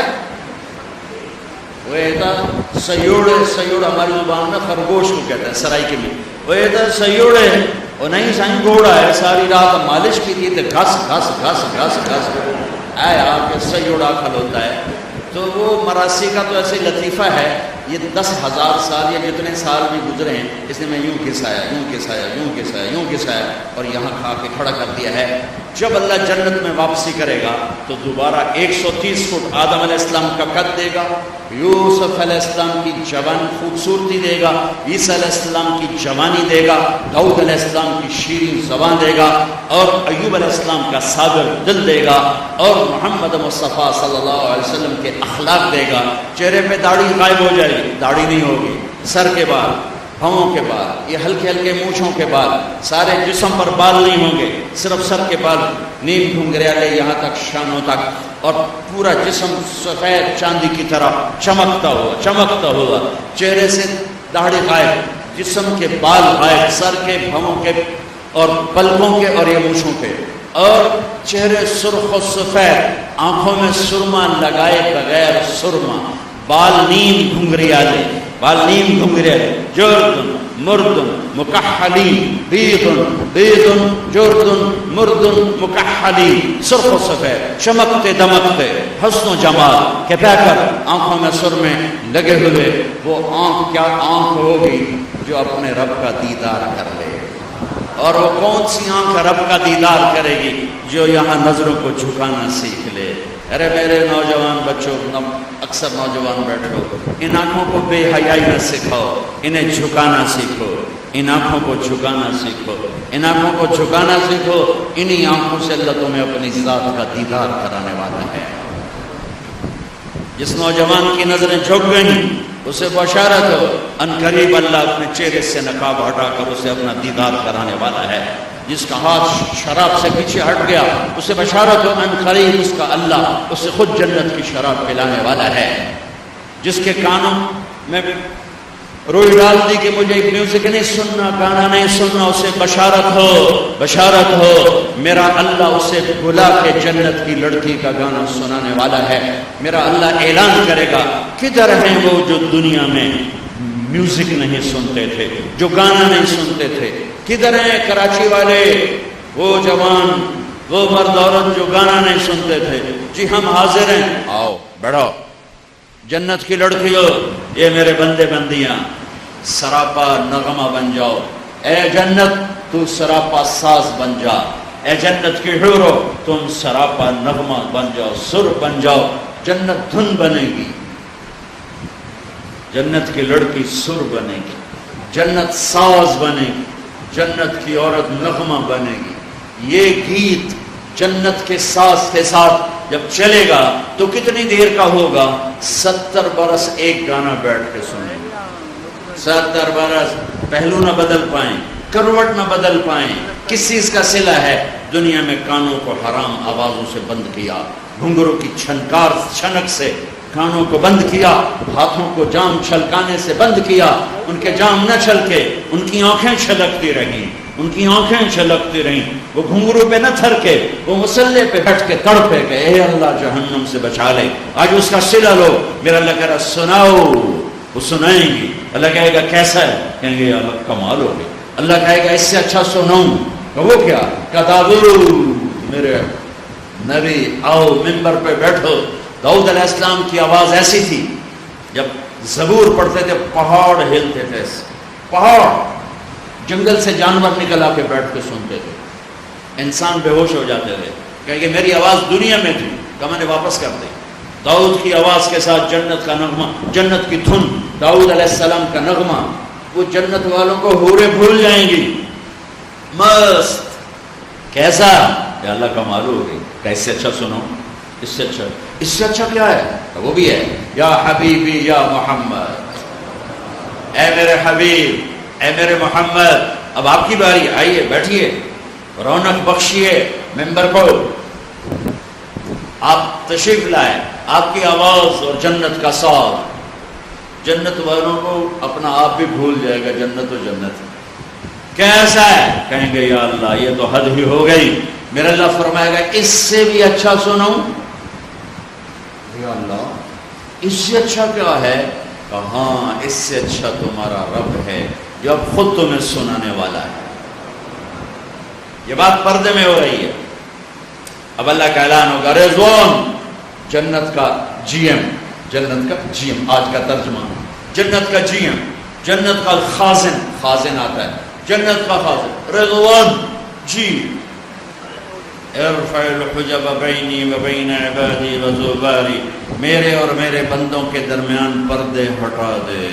وہ ایتا سیوڑ ہے، سیوڑ ہماری زبان میں خرگوش کو کہتے ہیں سرائکی میں، وہ ایتا سیوڑ ہے، وہ نہیں سائن گھوڑا ہے، ساری رات مالش کی تھی تو گھس گھس گھس گھس گھس آئے آپ کے سیوڑا کھلوتا ہے۔ تو وہ مراسی کا تو ایسے لطیفہ ہے، یہ 10,000 سال یا جتنے سال بھی گزرے ہیں، اس نے میں یوں گھسایا یوں گھسایا یوں گھسایا یوں گھسایا اور یہاں کھا کے کھڑا کر دیا ہے۔ جب اللہ جنت میں واپسی کرے گا تو دوبارہ 130 فٹ آدم علیہ السلام کا قد دے گا، یوسف علیہ السلام کی جوان خوبصورتی دے گا، عیسیٰ علیہ السلام کی جوانی دے گا، داؤد علیہ السلام کی شیریں زبان دے گا، اور ایوب علیہ السلام کا صابر دل دے گا، اور محمد مصطفیٰ صلی اللہ علیہ وسلم کے اخلاق دے گا۔ چہرے پہ داڑھی غائب ہو جائے گی، داڑھی نہیں ہوگی، سر کے بال، پاؤں کے بال، یہ ہلکے ہلکے مونچھوں کے بال، سارے جسم پر بال نہیں ہوں گے، صرف سر کے بال، نیم گھنگریالے یہاں تک شانوں تک، اور پورا جسم سفید چاندی کی طرح چمکتا ہوا، چہرے سے داڑھی غائب، جسم کے بال غائب، سر کے، پاؤں کے اور پلکوں کے اور یہ مونچھوں کے، اور چہرے سرخ و سفید، آنکھوں میں سرما لگائے بغیر سرما، بال نیم گھنگریالے، جردن مردن مکحلین، بیض بیض جرد مرد مکحلین، سرخ و سفید، چمکتے دمکتے، حسن و جمال کہ پہ کر آنکھوں میں سرمے لگے ہوئے، وہ آنکھ کیا آنکھ ہوگی جو اپنے رب کا دیدار کر لے. اور وہ کون سی آنکھ رب کا دیدار کرے گی؟ جو یہاں نظروں کو جھکانا سیکھ لے. ارے میرے نوجوان بچوں، اکثر نوجوان بیٹھو، ان آنکھوں کو بے حیائی نہ سکھاؤ، انہیں جھکانا سیکھو. ان آنکھوں کو جھکانا سیکھو، ان آنکھوں کو جھکانا سیکھو. انہی آنکھوں سے اللہ تمہیں اپنی ذات کا دیدار کرانے والا ہے. جس نوجوان کی نظریں جھک گئیں اسے بشارت ہو، ان قریب اللہ اپنے چہرے سے نقاب ہٹا کر اسے اپنا دیدار کرانے والا ہے. جس کا ہاتھ شراب سے پیچھے ہٹ گیا اسے بشارت ہو، ان قریب اس کا اللہ اسے خود جنت کی شراب پلانے والا ہے. جس کے کانوں میں روئی ڈال دی کہ مجھے ایک میوزک نہیں سننا، گانا نہیں سننا، اسے بشارت ہو، بشارت ہو، میرا اللہ اسے بلا کے جنت کی لڑکی کا گانا سنانے والا ہے. میرا اللہ اعلان کرے گا، کدھر ہیں وہ جو دنیا میں میوزک نہیں سنتے تھے، جو گانا نہیں سنتے تھے؟ کدھر ہیں کراچی والے وہ جوان، وہ مرد عورت جو گانا نہیں سنتے تھے؟ جی ہم حاضر ہیں، آؤ بڑھو. جنت کی لڑکیوں، یہ میرے بندے بندیاں، سراپا نغمہ بن جاؤ. اے جنت تو سراپا ساز بن جا. اے جنت کی حورو تم سراپا نغمہ بن جاؤ، سر بن جاؤ. جنت دھن بنے گی، جنت کی لڑکی سر بنے گی، جنت ساز بنے گی، جنت کی عورت نغمہ بنے گی. یہ گیت جنت کے ساز کے ساتھ جب چلے گا تو کتنی دیر کا ہوگا؟ 70 برس ایک گانا بیٹھ کے سنیں گے. 70 برس پہلو نہ بدل پائیں، کروٹ نہ بدل پائیں. کس چیز کا صلہ ہے؟ دنیا میں کانوں کو حرام آوازوں سے بند کیا، گھنگروں کی چھنکار چھنک سے کانوں کو بند کیا، ہاتھوں کو جام چھلکانے سے بند کیا. ان کے جام نہ چھلکے، ان کی آنکھیں چھلکتی رہیں، ان کی آنکھیں چھلکتی رہیں. وہ گھنگرو پہ نہ تھرکے، وہ مسلح پہ بیٹھ کے تڑپے کہ اے اللہ جہنم سے بچا لے. آج اس کا صلہ لو. میرا اللہ کہہ رہا سناؤ، وہ سنائیں گی. اللہ کہے گا کیسا ہے؟ کہیں گے اللہ کمال ہو گئی. اللہ کہے گا اس سے اچھا سناؤں. وہ کیا؟ کتابو میرے نبی آؤ ممبر پہ بیٹھو. داؤد علیہ السلام کی آواز ایسی تھی، جب زبور پڑھتے تھے پہاڑ ہلتے تھے. پہاڑ، جنگل سے جانور نکل آ کے بیٹھ کے سنتے تھے. انسان بے ہوش ہو جاتے تھے کہ میری آواز دنیا میں تھی، کہ میں نے واپس کر دی. داؤد کی آواز کے ساتھ جنت کا نغمہ، جنت کی دھن، داؤد علیہ السلام کا نغمہ. وہ جنت والوں کو حوریں بھول جائیں گی. مست. کیسا؟ کہ اللہ کا معلوم ہو گئی. کیسے اچھا سنو، اس سے اچھا، اس سے اچھا کیا ہے؟ وہ بھی ہے یا حبیبی یا محمد. اے میرے حبیب، اے میرے محمد، اب آپ کی باری، آئیے بیٹھیے، رونق بخشیے ممبر کو. آپ تشریف لائے، آپ کی آواز اور جنت کا ساز جنت والوں کو اپنا آپ بھی بھول جائے گا. جنت و جنت کیسا ہے؟ کہیں گے یا اللہ یہ تو حد ہی ہو گئی. میرا اللہ فرمائے گا اس سے بھی اچھا سنو. یا اللہ اس سے اچھا کیا ہے؟ ہاں اس سے اچھا تمہارا رب ہے جو اب خود تمہیں سنانے والا ہے. یہ بات پردے میں ہو رہی ہے. اب اللہ کا اعلان ہوگا رضوان، جنت کا جی ایم، جنت کا جی ایم، آج کا ترجمہ جنت کا جی ایم، جنت کا خازن، خازن آتا ہے جنت کا خازن، رضوان جی ارفع الحجب بینی و بین عبادی و زباری، میرے اور میرے بندوں کے درمیان پردے ہٹا دے.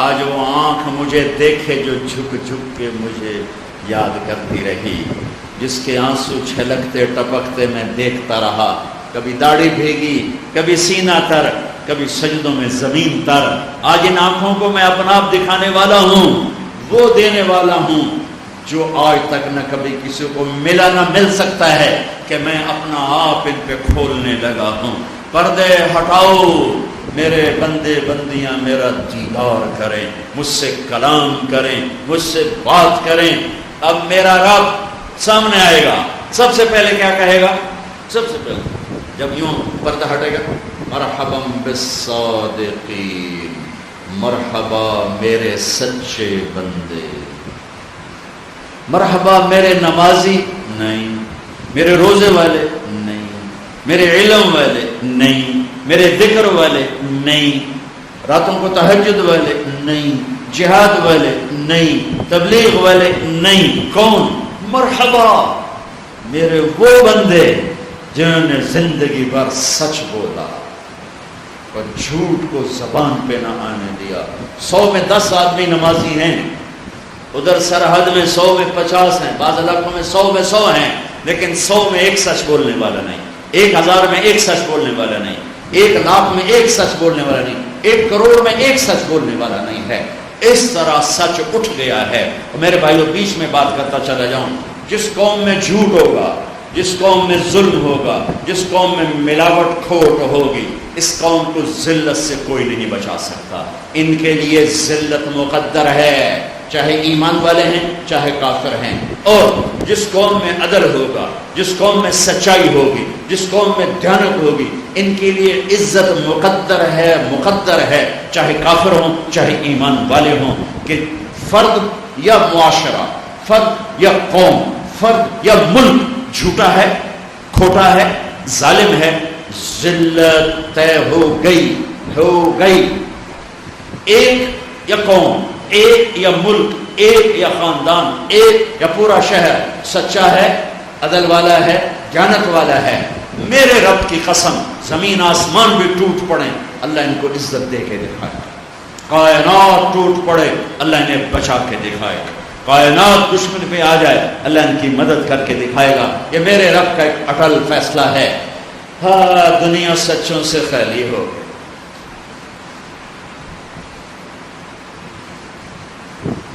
آج وہ آنکھ مجھے دیکھے جو جھک جھک کے مجھے یاد کرتی رہی، جس کے آنسو چھلکتے ٹپکتے میں دیکھتا رہا. کبھی داڑھی بھیگی، کبھی سینہ تر، کبھی سجدوں میں زمین تر. آج ان آنکھوں کو میں اپنا آپ دکھانے والا ہوں، وہ دینے والا ہوں جو آج تک نہ کبھی کسی کو ملا نہ مل سکتا ہے، کہ میں اپنا آپ ان پہ کھولنے لگا ہوں. پردے ہٹاؤ، میرے بندے بندیاں میرا دیدار کریں، مجھ سے کلام کریں، مجھ سے بات کریں. اب میرا رب سامنے آئے گا، سب سے پہلے کیا کہے گا؟ سب سے پہلے جب یوں پردہ ہٹے گا، مرحبا بالصادقین، مرحبا میرے سچے بندے، مرحبا میرے نمازی نہیں، میرے روزے والے نہیں، میرے علم والے نہیں، میرے ذکر والے نہیں، راتوں کو تہجد والے نہیں، جہاد والے نہیں، تبلیغ والے نہیں۔ کون؟ مرحبا میرے وہ بندے جنہوں نے زندگی بھر سچ بولا اور جھوٹ کو زبان پہ نہ آنے دیا۔ 100 میں 10 آدمی نمازی ہیں، ادھر سرحد میں 100 میں 50 ہیں، بعض علاقوں میں 100 میں 100 ہیں، لیکن 100 میں ایک سچ بولنے والا نہیں، 1000 میں ایک سچ بولنے والا نہیں، 1,00,000 میں ایک سچ بولنے والا نہیں، 1 کروڑ میں ایک سچ بولنے والا نہیں ہے۔ اس طرح سچ اٹھ گیا ہے۔ اور میرے بھائیوں بیچ میں بات کرتا چلا جاؤں، جس قوم میں جھوٹ ہوگا، جس قوم میں ظلم ہوگا، جس قوم میں ملاوٹ کھوٹ ہوگی، اس قوم کو ذلت سے کوئی نہیں بچا سکتا۔ ان کے لیے ذلت مقدر ہے، چاہے ایمان والے ہیں چاہے کافر ہیں۔ اور جس قوم میں عدل ہوگا، جس قوم میں سچائی ہوگی، جس قوم میں دیانت ہوگی، ان کے لیے عزت مقدر ہے، چاہے کافر ہوں چاہے ایمان والے ہوں۔ کہ فرد یا معاشرہ، فرد یا قوم، فرد یا ملک جھوٹا ہے، کھوٹا ہے، ظالم ہے، ذلت طے ہو گئی۔ ایک یا قوم، ایک یا ملک، ایک یا خاندان، ایک یا پورا شہر سچا ہے، عدل والا ہے، جانت والا ہے، میرے رب کی قسم زمین آسمان بھی ٹوٹ پڑے اللہ ان کو عزت دے کے دکھائے، کائنات ٹوٹ پڑے اللہ انہیں بچا کے دکھائے، کائنات دشمن پہ آ جائے اللہ ان کی مدد کر کے دکھائے گا۔ یہ میرے رب کا ایک اٹل فیصلہ ہے۔ ہاں دنیا سچوں سے خالی ہو گئی۔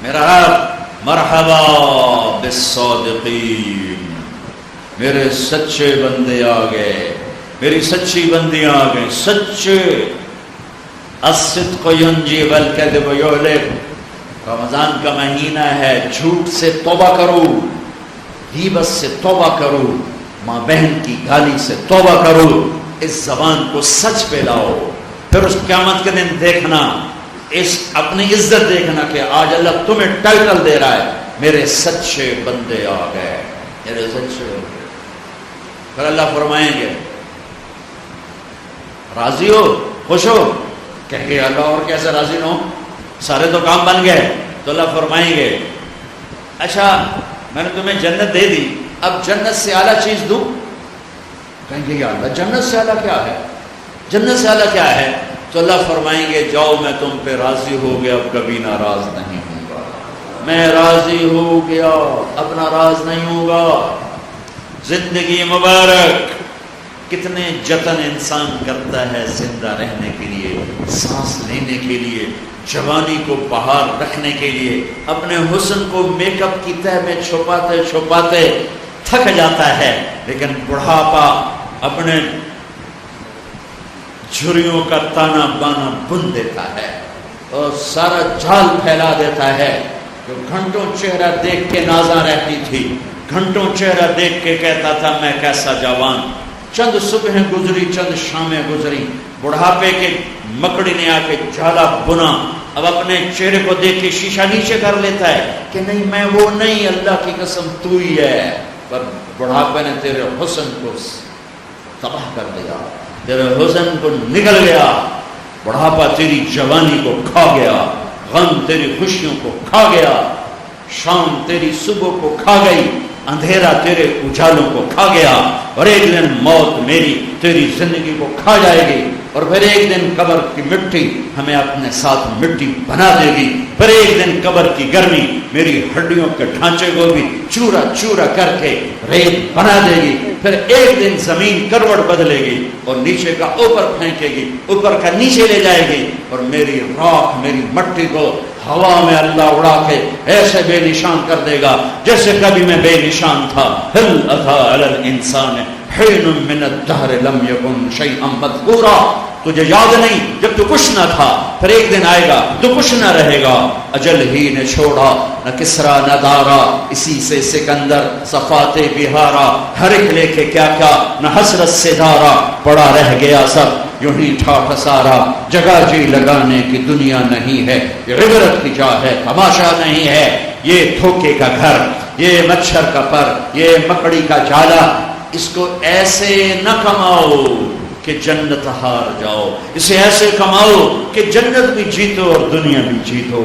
میرا رب مرحبا بالصادقین، میرے سچے بندے آ گئے، میری سچی بندیاں آ گئے، سچے۔ الصدق ینجی والکذب یہلک، رمضان کا مہینہ ہے، جھوٹ سے توبہ کرو، غیبت سے توبہ کرو، ماں بہن کی گالی سے توبہ کرو، اس زبان کو سچ پہ لاؤ، پھر اس قیامت کے دن دیکھنا، اس اپنی عزت دیکھنا کہ آج اللہ تمہیں ٹائٹل دے رہا ہے، میرے سچے بندے آ گئے، میرے سچے بندے۔ پھر اللہ فرمائیں گے راضی ہو، خوش ہو؟ کہیں گے اللہ اور کیسے راضی نہ ہو، سارے تو کام بن گئے۔ تو اللہ فرمائیں گے اچھا میں نے تمہیں جنت دے دی، اب جنت سے اعلیٰ چیز دوں؟ کہیں گے یا اللہ جنت سے اعلیٰ کیا ہے، جنت سے اعلیٰ کیا ہے؟ تو اللہ فرمائیں گے جاؤ میں تم پہ راضی ہو گیا، اب کبھی ناراض نہیں ہوں گا، میں راضی ہو گیا اب ناراض نہیں ہوں گا۔ زندگی مبارک، کتنے جتن انسان کرتا ہے زندہ رہنے کے لیے، سانس لینے کے لیے، جوانی کو بحال رکھنے کے لیے، اپنے حسن کو میک اپ کی تہ میں چھپاتے چھپاتے تھک جاتا ہے، لیکن بڑھاپا اپنے جھریوں کا تانا بانا بن دیتا ہے اور سارا جال پھیلا دیتا ہے۔ جو گھنٹوں چہرہ دیکھ کے نازاں رہتی تھی، گھنٹوں چہرہ دیکھ کے کہتا تھا میں کیسا جوان، چند صبحیں گزری چند شامیں گزری، بڑھاپے کے مکڑی نے آ کے جالا بنا، اب اپنے چہرے کو دیکھ کے شیشہ نیچے کر لیتا ہے کہ نہیں میں وہ نہیں، اللہ کی قسم تو ہی ہے، پر بڑھاپے نے تیرے حسن کو تباہ کر دیا، تیرے حسن کو نگل گیا، بڑھاپا تیری جوانی کو کھا گیا، غم تیری خوشیوں کو کھا گیا، شام تیری صبح کو کھا گئی، اندھیرا تیرے اجالوں کو کھا گیا، اور ایک دن موت میری تیری زندگی کو کھا جائے گی، اور پھر ایک دن قبر کی مٹی ہمیں اپنے ساتھ مٹی بنا دے گی، پھر ایک دن قبر کی گرمی میری ہڈیوں کے ڈھانچے کو بھی چورا چورا کر کے ریت بنا دے گی، پھر ایک دن زمین کروٹ بدلے گی اور نیچے کا اوپر پھینکے گی، اوپر کا نیچے لے جائے گی، اور میری راکھ میری مٹی کو ہوا میں اللہ اڑا کے ایسے بے نشان کر دے گا جیسے کبھی میں بے نشان تھا۔ هل اتى على الانسان حين من الدهر لم يكن شيئا مذكورا، تجھے یاد نہیں جب تو کچھ نہ تھا، پھر ایک دن آئے گا تو کچھ نہ رہے گا۔ اجل ہی نے چھوڑا نہ کسرا نہ دارا، اسی سے سکندر صفات بہارا، ہر ایک لے کے کیا کیا نہ حسرت سے دارا، پڑا رہ گیا سب یوں ہی ٹھاٹھ سارا جگہ جی لگانے کی دنیا نہیں ہے، یہ عبرت کی جا ہے، تماشا نہیں ہے، یہ دھوکے کا گھر، یہ مچھر کا پر، یہ مکڑی کا جالا، اس کو ایسے نہ کماؤ کہ جنت ہار جاؤ، اسے ایسے کماؤ کہ جنت بھی جیتو اور دنیا بھی جیتو،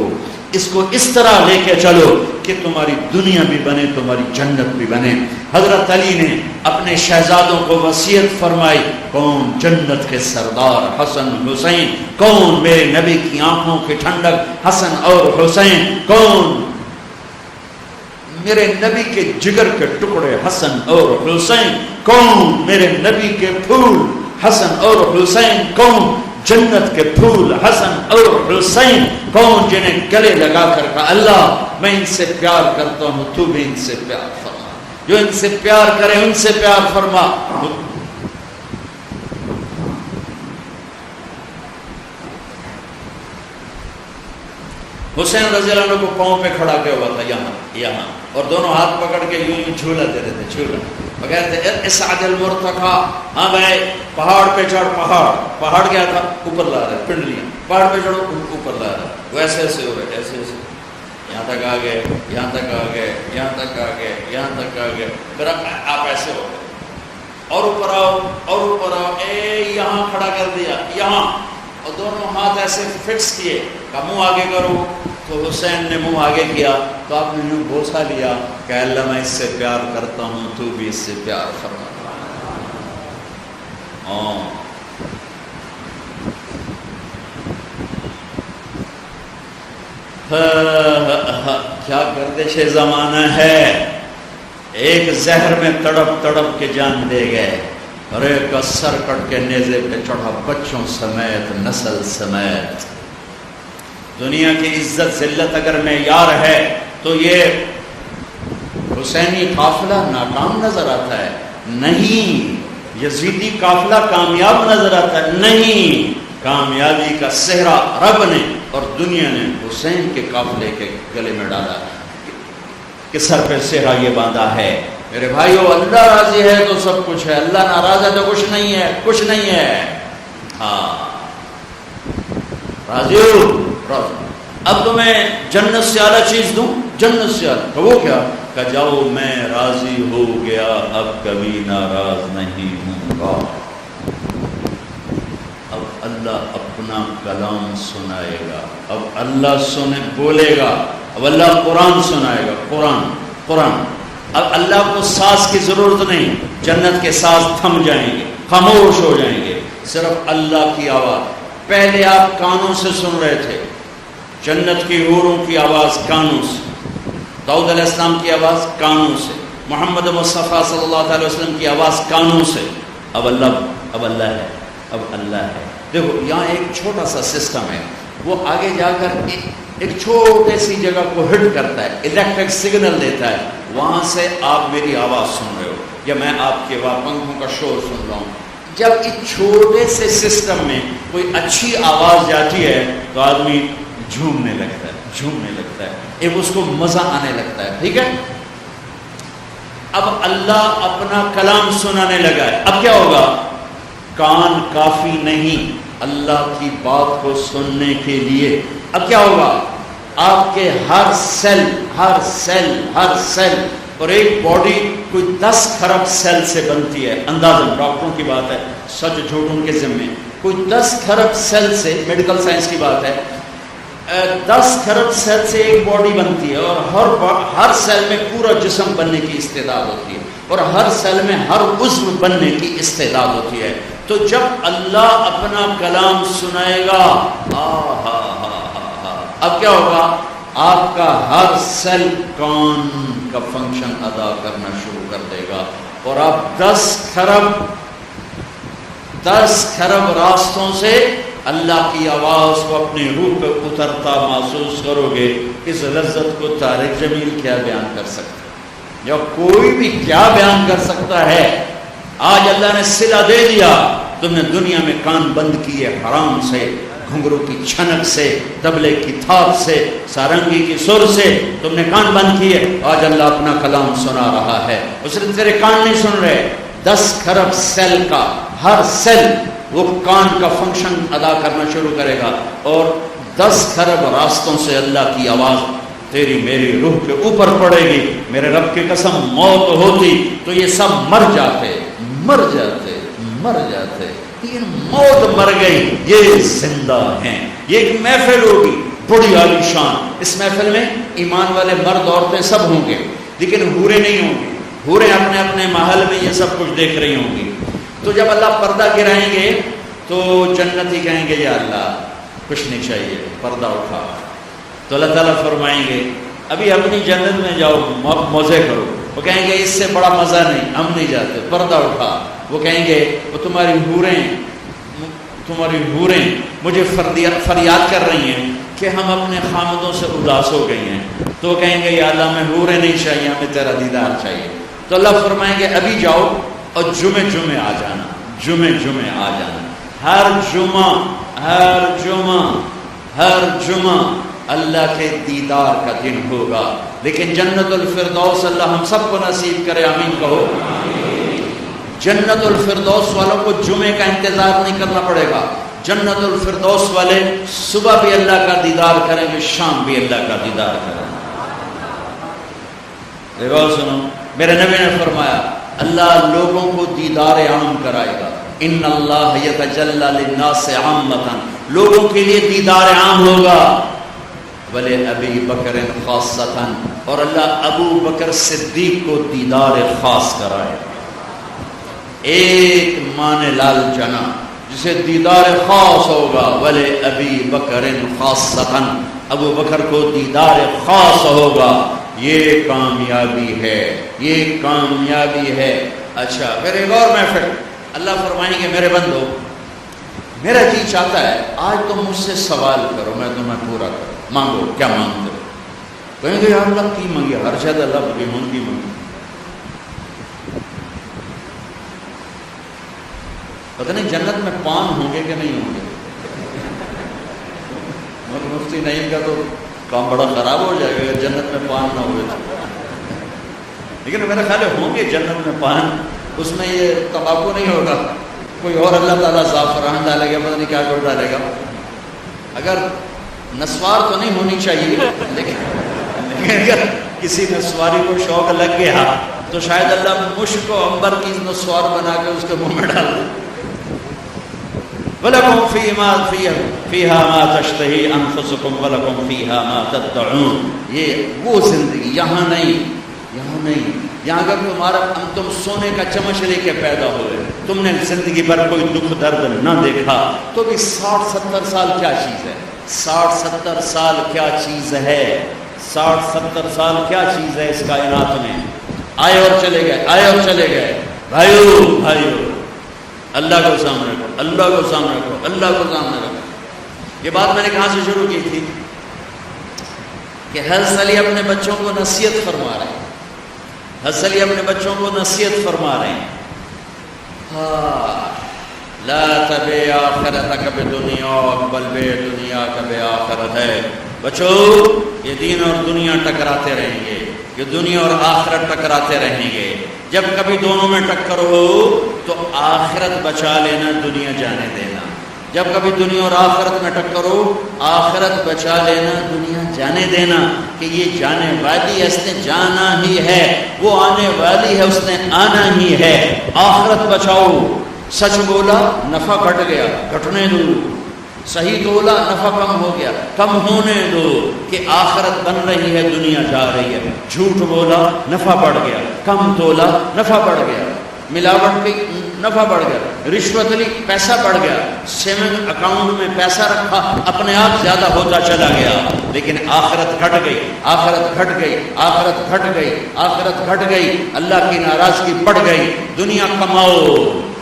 اس کو اس طرح لے کے چلو کہ تمہاری دنیا بھی بنے تمہاری جنت بھی بنے۔ حضرت علی نے اپنے شہزادوں کو وصیت فرمائی، کون جنت کے سردار حسن حسین، کون میرے نبی کی آنکھوں کی ٹھنڈک حسن اور حسین، کون میرے نبی کے جگر کے ٹکڑے حسن اور حسین، کون میرے نبی کے پھول حسن اور حسین، کون جنت کے پھول حسن اور حسین، کون جنہیں گلے لگا کر کہا اللہ میں ان سے پیار کرتا ہوں تو بھی ان سے پیار فرما، جو ان سے پیار کرے ان سے پیار فرما۔ حسین رضی اللہ عنہ کو پاؤں پہ کھڑا کیا ہوا تھا یہاں اور دونوں ہاتھ پکڑ کے یوں جھولا دے رہے تھے، جھولا بغیر تھے اسعد المرتقى، ہاں بھائی پہاڑ پہ چڑھ، پہاڑ کیا تھا اوپر لا رہے پنڈلیاں، پہاڑ پہ چڑھو اوپر لا رہے، وہ ایسے ایسے ہو رہے، ایسے ایسے یہاں تک آ گئے، یہاں تک آ گئے، یہاں تک آ گئے، یہاں تک آ گئے، پھر آپ ایسے ہو گئے اور اوپر آؤ اور اوپر آؤ، اے یہاں کھڑا کر دیا یہاں، اور دونوں ہاتھ ایسے فکس کیے، کہ منہ آگے کرو، تو حسین نے منہ آگے کیا تو آپ نے یوں بوسہ لیا کہ اللہ میں اس سے پیار کرتا ہوں تو بھی اس سے پیار فرما۔ کیا گردش زمانہ ہے، ایک زہر میں تڑپ تڑپ کے جان دے گئے اور ایک کا سر کٹ کے نیزے پہ چڑھا بچوں سمیت نسل سمیت۔ دنیا کی عزت ذلت اگر معیار ہے تو یہ حسینی قافلہ ناکام نظر آتا ہے؟ نہیں۔ یزیدی قافلہ کامیاب نظر آتا ہے؟ نہیں۔ کامیابی کا صحرا رب نے اور دنیا نے حسین کے قافلے کے گلے میں ڈالا کہ سر پہ صحرا یہ باندھا ہے۔ میرے بھائیو اللہ راضی ہے تو سب کچھ ہے، اللہ ناراض ہے تو کچھ نہیں ہے، کچھ نہیں ہے۔ ہاں راضی ہو؟ اب تمہیں جنت سے اعلیٰ چیز دوں، جنت سے اعلیٰ، تو وہ کیا کہ جاؤ میں راضی ہو گیا اب کبھی ناراض نہیں ہوں گا۔ اب اللہ اپنا کلام سنائے گا، اب اللہ بولے گا، اب اللہ قرآن سنائے گا، قرآن۔ اب اللہ کو ساز کی ضرورت نہیں، جنت کے ساز تھم جائیں گے، خاموش ہو جائیں گے، صرف اللہ کی آواز۔ پہلے آپ کانوں سے سن رہے تھے، جنت کی حوروں کی آواز کانوں سے، داؤد علیہ السلام کی آواز کانوں سے، محمد مصطفیٰ صلی اللہ علیہ وسلم کی آواز کانوں سے۔ اب اللہ ہے۔ دیکھو یہاں ایک چھوٹا سا سسٹم ہے، وہ آگے جا کر ایک چھوٹے سی جگہ کو ہٹ کرتا ہے، الیکٹرک سگنل دیتا ہے، وہاں سے آپ میری آواز سن رہے ہو یا میں آپ کے پنکھوں کا شور سن رہا ہوں۔ جب اس چھوٹے سے سسٹم میں کوئی اچھی آواز جاتی ہے تو آدمی جھومنے لگتا ہے، ایک اس کو مزہ آنے لگتا ہے، ٹھیک ہے۔ اب اللہ اپنا کلام سنانے لگا ہے، اب کیا ہوگا؟ کان کافی نہیں اللہ کی بات کو سننے کے لیے، اب کیا ہوگا؟ آپ کے ہر سیل اور ایک باڈی کوئی 10 کھرب سیل سے بنتی ہے، اندازاً ڈاکٹروں کی بات ہے، سچ جھوٹ ان کے ذمے، کوئی 10 کھرب سیل سے، میڈیکل سائنس کی بات ہے، 10 کھرب سیل سے ایک باڈی بنتی ہے، اور ہر سیل میں پورا جسم بننے کی استعداد ہوتی ہے، اور ہر سیل میں ہر عضو بننے کی استعداد ہوتی ہے۔ تو جب اللہ اپنا کلام سنائے گا، اب کیا ہوگا؟ آپ کا ہر سیل کان کا فنکشن ادا کرنا شروع کر دے گا، اور آپ 10 کھرب راستوں سے اللہ کی آواز کو اپنی روح پہ اترتا محسوس کرو گے۔ اس لذت کو طارق جمیل کیا بیان کر سکتا ہے، یا کوئی بھی کیا بیان کر سکتا ہے؟ آج اللہ نے صلہ دے دیا، تم نے دنیا میں کان بند کیے حرام سے، گھنگرو کی چھنک سے، طبلے کی تھاپ سے، سارنگی کی سر سے، تم نے کان بند کیے۔ آج اللہ اپنا کلام سنا رہا ہے، اس نے تیرے کان نہیں سن رہے۔ 10 کھرب سیل کا ہر سیل وہ کان کا فنکشن ادا کرنا شروع کرے گا، اور 10 کھرب راستوں سے اللہ کی آواز تیری میری روح کے اوپر پڑے گی۔ میرے رب کی قسم موت ہوتی تو یہ سب مر جاتے مر جاتے مر جاتے، لیکن موت مر گئی، یہ زندہ ہیں۔ یہ ایک محفل ہوگی بڑی عالی شان، اس محفل میں ایمان والے مرد عورتیں سب ہوں گے، لیکن حوریں نہیں ہوں گی۔ حوریں اپنے اپنے محل میں یہ سب کچھ دیکھ رہی ہوں گی۔ تو جب اللہ پردہ گرائیں گے تو جنتی کہیں گے یا اللہ کچھ نہیں چاہیے، پردہ اٹھا۔ تو اللہ تعالیٰ فرمائیں گے ابھی اپنی جنت میں جاؤ، مزے کرو۔ وہ کہیں گے اس سے بڑا مزہ نہیں، ہم نہیں جاتے، پردہ اٹھا۔ وہ کہیں گے وہ تمہاری حوریں مجھے فریاد کر رہی ہیں کہ ہم اپنے خامدوں سے اداس ہو گئی ہیں۔ تو وہ کہیں گے یا اللہ ہمیں حوریں نہیں چاہیے، ہمیں تیرا دیدار چاہیے۔ تو اللہ فرمائیں گے ابھی جاؤ اور جمعے آ جانا، جمعے آ جانا۔ ہر جمعہ اللہ کے دیدار کا دن ہوگا، لیکن جنت الفردوس اللہ ہم سب کو نصیب کرے، آمین کہو۔ جنت الفردوس والوں کو جمعے کا انتظار نہیں کرنا پڑے گا، جنت الفردوس والے صبح بھی اللہ کا دیدار کریں گے، شام بھی اللہ کا دیدار کریں گے۔ دیکھو سنو، میرے نبی نے فرمایا اللہ لوگوں کو دیدار عام کرائے گا، ان اللہ یتجلی للناس عامۃ، لوگوں کے لیے دیدار عام ہوگا، ولی ابی بکر خاصۃ، اور اللہ ابو بکر صدیق کو دیدار خاص کرائے گا۔ ایک مان لال جنا جسے دیدار خاص ہوگا، ولی ابی بکر خاصۃ، ابو بکر کو دیدار خاص ہوگا۔ یہ کامیابی ہے، یہ کامیابی ہے۔ اچھا پھر ایک اور محفل، اللہ فرمائیں گے میرے بندو میرا جی چاہتا ہے آج تم مجھ سے سوال کرو، میں تمہیں پورا کروں، مانگو کیا مانگتے ہو؟ کہیں گے یا اللہ کی مانگی، ہر شاید اللہ بلی من کی مانگی۔ پتہ نہیں جنت میں پان ہوں گے کہ نہیں ہوں گے؟ مفتی نعیم کا تو کام بڑا خراب ہو جائے گا جنت میں پان نہ ہوئے تو، لیکن میرا خیال ہے ہوں گے جنت میں پان، اس میں یہ تمباکو نہیں ہوگا، کوئی اور اللہ تعالیٰ زعفران ڈالے گا، پتہ نہیں کیا کچھ ڈالے گا۔ اگر نسوار تو نہیں ہونی چاہیے، لیکن اگر کسی نسواری کو شوق لگ گیا تو شاید اللہ مشک و عنبر کی نسوار بنا کے اس کے منہ میں ڈال دے۔ وَلَكُمْ فِيهَا مَا تَشْتَهِي أَنفُسُكُمْ وَلَكُمْ فِيهَا مَا تَدَّعُونَ، یہ وہ زندگی یہاں نہیں، یہاں اگر تم سونے کا چمچ لے کے پیدا ہوئے، تم نے زندگی بھر کوئی دکھ درد نہ دیکھا، تو بھی 60-70 سال کیا چیز ہے؟ 60-70 سال کیا چیز ہے؟ 60-70 سال کیا چیز ہے اس کائنات میں؟ آئے اور چلے گئے، بھائیو اللہ کو سامنے رکھو، اللہ کو سامنے رکھو۔ یہ بات میں نے کہاں سے شروع کی تھی کہ حضرت علی اپنے بچوں کو نصیحت فرما رہے ہیں، لا تبع آخرتک بدنیا اقبل بے دنیا کا بے آخرت ہے۔ بچو یہ دین اور دنیا ٹکراتے رہیں گے، یہ دنیا اور آخرت ٹکراتے رہیں گے۔ جب کبھی دونوں میں ٹکر ہو تو آخرت بچا لینا، دنیا جانے دینا۔ جب کبھی دنیا اور آخرت میں ٹکر ہو، آخرت بچا لینا، دنیا جانے دینا، کہ یہ جانے والی ہے، اس نے جانا ہی ہے، وہ آنے والی ہے، اس نے آنا ہی ہے۔ آخرت بچاؤ، سچ بولا نفع گھٹ گیا، گھٹنے دو، صحیح تولا نفع کم ہو گیا، کم ہونے دو، کہ آخرت بن رہی ہے، دنیا جا رہی ہے۔ جھوٹ بولا نفع بڑھ گیا، کم تولا نفع بڑھ گیا، ملاوٹ کی نفع بڑھ گیا، رشوت لی پیسہ بڑھ گیا، سیونگ اکاؤنٹ میں پیسہ رکھا اپنے آپ زیادہ ہوتا چلا گیا، لیکن آخرت گھٹ گئی، اللہ کی ناراضگی بڑھ گئی۔ دنیا کماؤ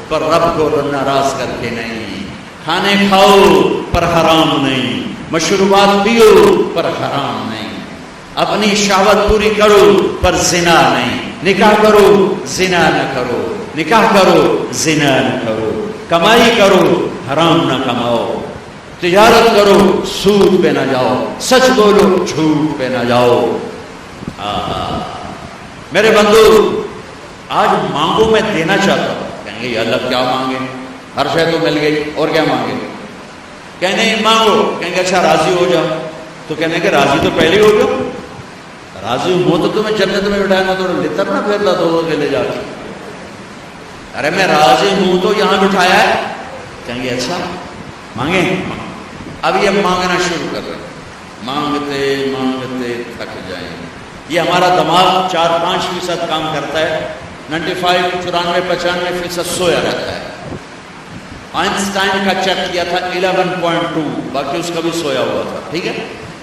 پر رب کو ناراض کر کے نہیں، کھانے کھاؤ پر حرام نہیں، مشروبات پیو پر حرام نہیں، اپنی شہوت پوری کرو پر زنا نہیں، نکاح کرو زنا نہ کرو، نکاح کرو زنا نہ کرو، کمائی کرو حرام نہ کماؤ، تجارت کرو سود پہ نہ جاؤ، سچ بولو جھوٹ پہ نہ جاؤ۔ میرے بندو آج مانگو، میں دینا چاہتا ہوں۔ کہیں گے یا اللہ کیا مانگے؟ ہر شے تو مل گئی، اور کیا مانگے؟ کہنے مانگو، کہیں گے اچھا راضی ہو جاؤ، تو کہنے کہ راضی تو پہلے ہو جاؤ، راضی ہو تو تمہیں جنت میں بٹھائے گا، تو لطر نہ پھر دو کے لے جا کے، ارے میں راضی ہوں تو یہاں بٹھایا ہے، کہیں گے اچھا مانگیں۔ اب یہ مانگنا شروع کر رہے ہیں، مانگتے مانگتے تھک جائیں گے۔ یہ ہمارا دماغ 4-5% کام کرتا ہے، 95 94 95% سویا رہتا ہے۔ آئنسٹائن کا چیک کیا تھا 11.2، باقی اس کا بھی سویا ہوا تھا، ٹھیک ہے۔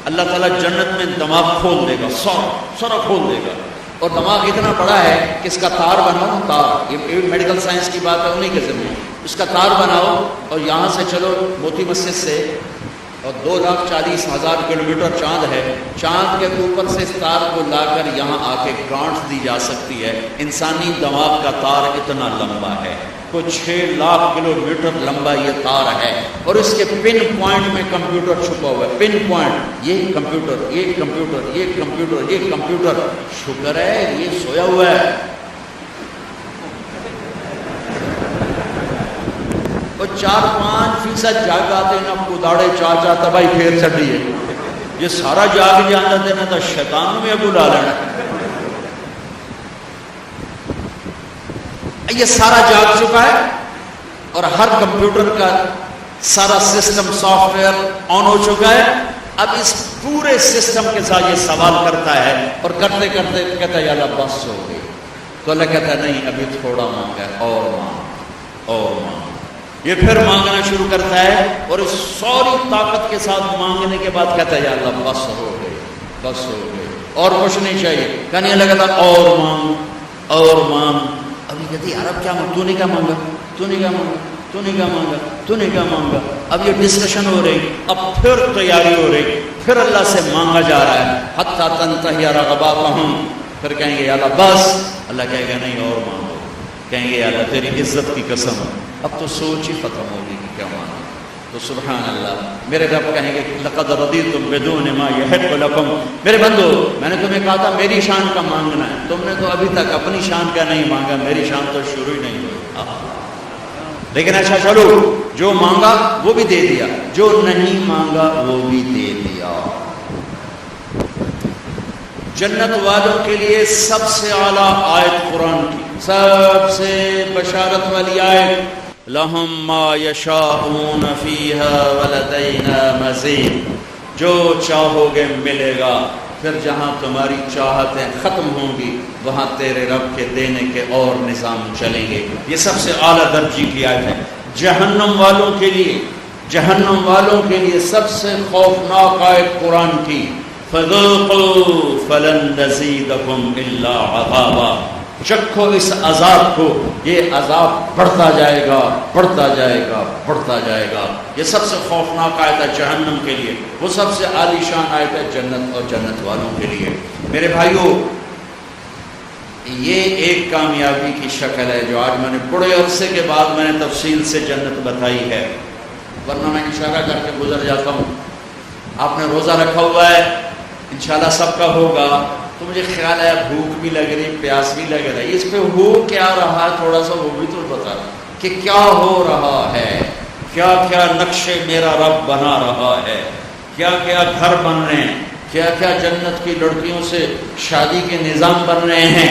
اللہ تعالیٰ جنت میں دماغ کھول دے گا، سارا کھول دے گا، اور دماغ اتنا بڑا ہے کہ اس کا تار بناؤ، تار، یہ میڈیکل سائنس کی بات ہے، انہیں کے ذریعے اس کا تار بناؤ اور یہاں سے چلو موتی مسجد سے، اور 2,40,000 کلومیٹر چاند ہے، چاند کے اوپر سے اس تار کو لا کر یہاں آ کے گانٹھ دی جا سکتی ہے۔ انسانی دماغ کا تار اتنا لمبا ہے، کوئی 6 لاکھ کلومیٹر لمبا یہ تار ہے، اور اس کے پن پوائنٹ میں کمپیوٹر چھپا ہوا ہے، پن پوائنٹ، یہ کمپیوٹر، یہ کمپیوٹر، یہ کمپیوٹر، یہ کمپیوٹر۔ شکر ہے یہ سویا ہوا ہے، اور 4-5% جاگ آتے نا کداڑے چاچا تباہی پھیر چڑھی ہے، یہ سارا جاگ جانا دینا تھا شیطان میں بلا لینا، یہ سارا جاگ چکا ہے، اور ہر کمپیوٹر کا سارا سسٹم سافٹ ویئر آن ہو چکا ہے۔ اب اس پورے سسٹم کے ساتھ یہ سوال کرتا ہے، اور کرتے کرتے کہتا ہے یا اللہ بس ہو گئی، تو اللہ کہتا ہے نہیں ابھی تھوڑا مانگا ہے، اور مانگ اور مانگ۔ یہ پھر مانگنا شروع کرتا ہے، اور اس ساری طاقت کے ساتھ مانگنے کے بعد کہتا ہے یا اللہ بس ہو گئی، بس ہو گئی، اور کچھ نہیں چاہیے۔ کہنے لگا تھا اور مانگ اور مانگ۔ ابھی کہتی یار اب کیا مانگ، تو نے کیا مانگا، تو نے کیا مانگا، تو نے کیا مانگا، تو نے کیا مانگا۔ اب یہ ڈسکشن ہو رہی، اب پھر تیاری ہو رہی، پھر اللہ سے مانگا جا رہا ہے، حتی تنتہی رغباتہم۔ پھر کہیں گے یا اللہ بس، اللہ کہے گا نہیں اور مانگو، کہیں گے یا اللہ تیری عزت کی قسم، اب تو سوچ ہی ختم ہوگی کہ کیا مانگا۔ تو سبحان اللہ، میرے رب کہیں گے لقد رضیتم بدون ما یحق لکم، میرے بندو میں نے تمہیں کہا تھا میری شان کا مانگنا ہے، تم نے تو ابھی تک اپنی شان کا نہیں مانگا، میری شان تو شروع ہی نہیں ہوئی۔ لیکن اچھا چلو، جو مانگا وہ بھی دے دیا، جو نہیں مانگا وہ بھی دے دیا۔ جنت والوں کے لیے سب سے اعلیٰ آیت قرآن کی، سب سے بشارت والی آیت، لہم ما یشاءون فیہا ولدینا مزید، جو چاہو گے ملے گا، پھر جہاں تمہاری چاہتیں ختم ہوں گی وہاں تیرے رب کے دینے کے اور نظام چلیں گے۔ یہ سب سے اعلیٰ درجے کی آیت ہے۔ جہنم والوں کے لیے، جہنم والوں کے لیے سب سے خوفناک آیت قرآن کی، فذوقوا فلن نزیدکم الا عذابا، چکھو اس عذاب کو، یہ عذاب بڑھتا جائے گا، بڑھتا جائے گا، بڑھتا جائے گا۔ یہ سب سے خوفناک آیت ہے جہنم کے لیے، وہ سب سے عالی شان آیت ہے جنت اور جنت والوں کے لیے۔ میرے بھائیوں، یہ ایک کامیابی کی شکل ہے جو آج میں نے بڑے عرصے کے بعد میں نے تفصیل سے جنت بتائی ہے، ورنہ میں اشارہ کر کے گزر جاتا ہوں۔ آپ نے روزہ رکھا ہوا ہے، انشاءاللہ سب کا ہوگا، تو مجھے خیال ہے بھوک بھی لگ رہی، پیاس بھی لگ رہی، اس پہ ہو کیا رہا ہے تھوڑا سا وہ بھی تو بتا کہ کیا ہو رہا ہے، کیا کیا نقشے میرا رب بنا رہا ہے، کیا کیا گھر بن رہے ہیں، کیا کیا جنت کی لڑکیوں سے شادی کے نظام بن رہے ہیں،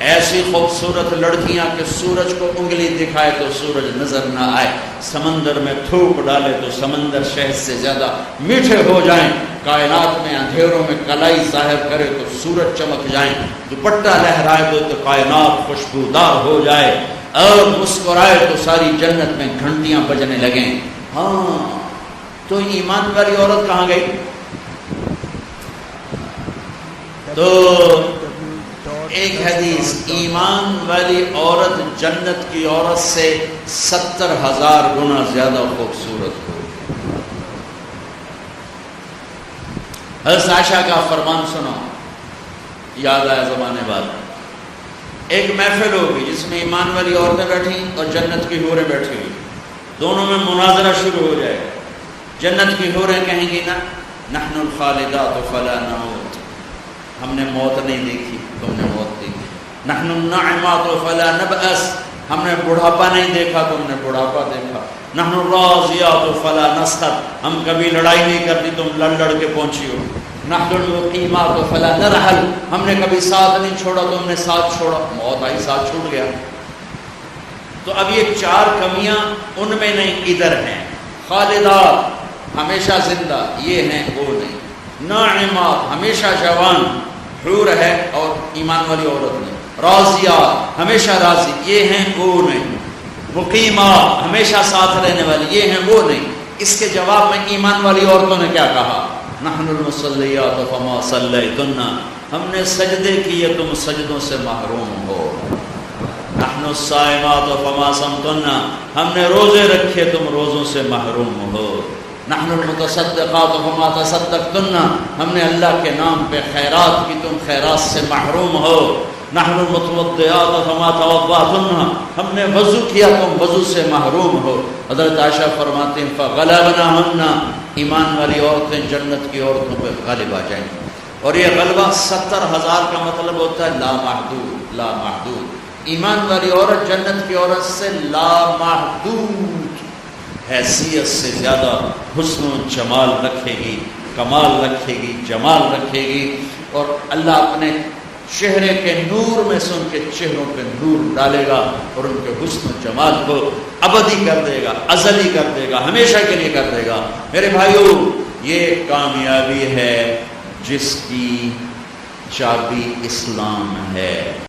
ایسی خوبصورت لڑکیاں کہ سورج کو انگلی دکھائے تو سورج نظر نہ آئے، سمندر میں تھوک ڈالے تو سمندر شہد سے زیادہ میٹھے ہو جائیں، کائنات میں اندھیروں میں کلائی ظاہر کرے تو سورج چمک جائیں، دوپٹہ لہرائے تو کائنات خوشبودار ہو جائے، اور مسکرائے تو ساری جنت میں گھنٹیاں بجنے لگیں۔ ہاں تو ایمان والی عورت کہاں گئی؟ تو ایک حدیث، ایمان والی عورت جنت کی عورت سے 70,000 گنا زیادہ خوبصورت ہو۔ حضرت عائشہ کا فرمان سنو، یاد آیا زمانے بعد، ایک محفل ہوگی جس میں ایمان والی عورتیں بیٹھی اور جنت کی حوریں بیٹھی ہوئی، دونوں میں مناظرہ شروع ہو جائے گا۔ جنت کی حوریں کہیں گی نا نحن الخالدات فلا نموت، ہم نے موت نہیں دیکھی، تم نے موت دیکھی، نحن الناعمات فلا نبأس، ہم نے بڑھاپا نہیں دیکھا، تم نے بڑھاپا دیکھا۔ نحن الراضیات فلا نسخط، ہم کبھی لڑائی نہیں کرتی، تم لڑ لڑ کے پہنچی ہو۔ نحن المقیمات فلا نرحل، ہم نے کبھی ساتھ نہیں چھوڑا، تم نے ساتھ چھوڑا، موت آئی ساتھ چھوٹ گیا۔ تو اب یہ 4 کمیاں ان میں نہیں، ادھر ہیں۔ خالدات ہمیشہ زندہ، یہ ہیں وہ نہیں۔ ناعمات ہمیشہ جوان، حور ہے اور ایمان والی عورت نہیں۔ راضیات ہمیشہ راضی، یہ ہیں وہ نہیں۔ مقیمات ہمیشہ ساتھ رہنے والی، یہ ہیں وہ نہیں۔ اس کے جواب میں ایمان والی عورتوں نے کیا کہا؟ نحن المصلیات فما صلیتن، ہم نے سجدے کیے تم سجدوں سے محروم ہو۔ نحن الصائمات فما صمتن، ہم نے روزے رکھے تم روزوں سے محروم ہو۔ نحن المتصدقات فما تصدقتن، ہم نے اللہ کے نام پہ خیرات کی تم خیرات سے محروم ہو۔ نحن المتوضئات فما توضأتن، ہم نے وضو کیا تم وضو سے محروم ہو۔ حضرت عائشہ فرماتے ہیں فغلبناہن، ایمان والی عورتیں جنت کی عورتوں پہ غالب آ جائیں گی۔ اور یہ غلبہ 70,000 کا مطلب ہوتا ہے لامحدود، لامحدود۔ ایمان والی عورت جنت کی عورت سے لامحدود حیثیت سے زیادہ حسن و جمال رکھے گی، کمال رکھے گی، جمال رکھے گی، اور اللہ اپنے چہرے کے نور میں سے ان کے چہروں پہ نور ڈالے گا اور ان کے حسن و جمال کو ابدی کر دے گا، ازلی کر دے گا، ہمیشہ کے لیے کر دے گا۔ میرے بھائیو، یہ کامیابی ہے جس کی چابی اسلام ہے۔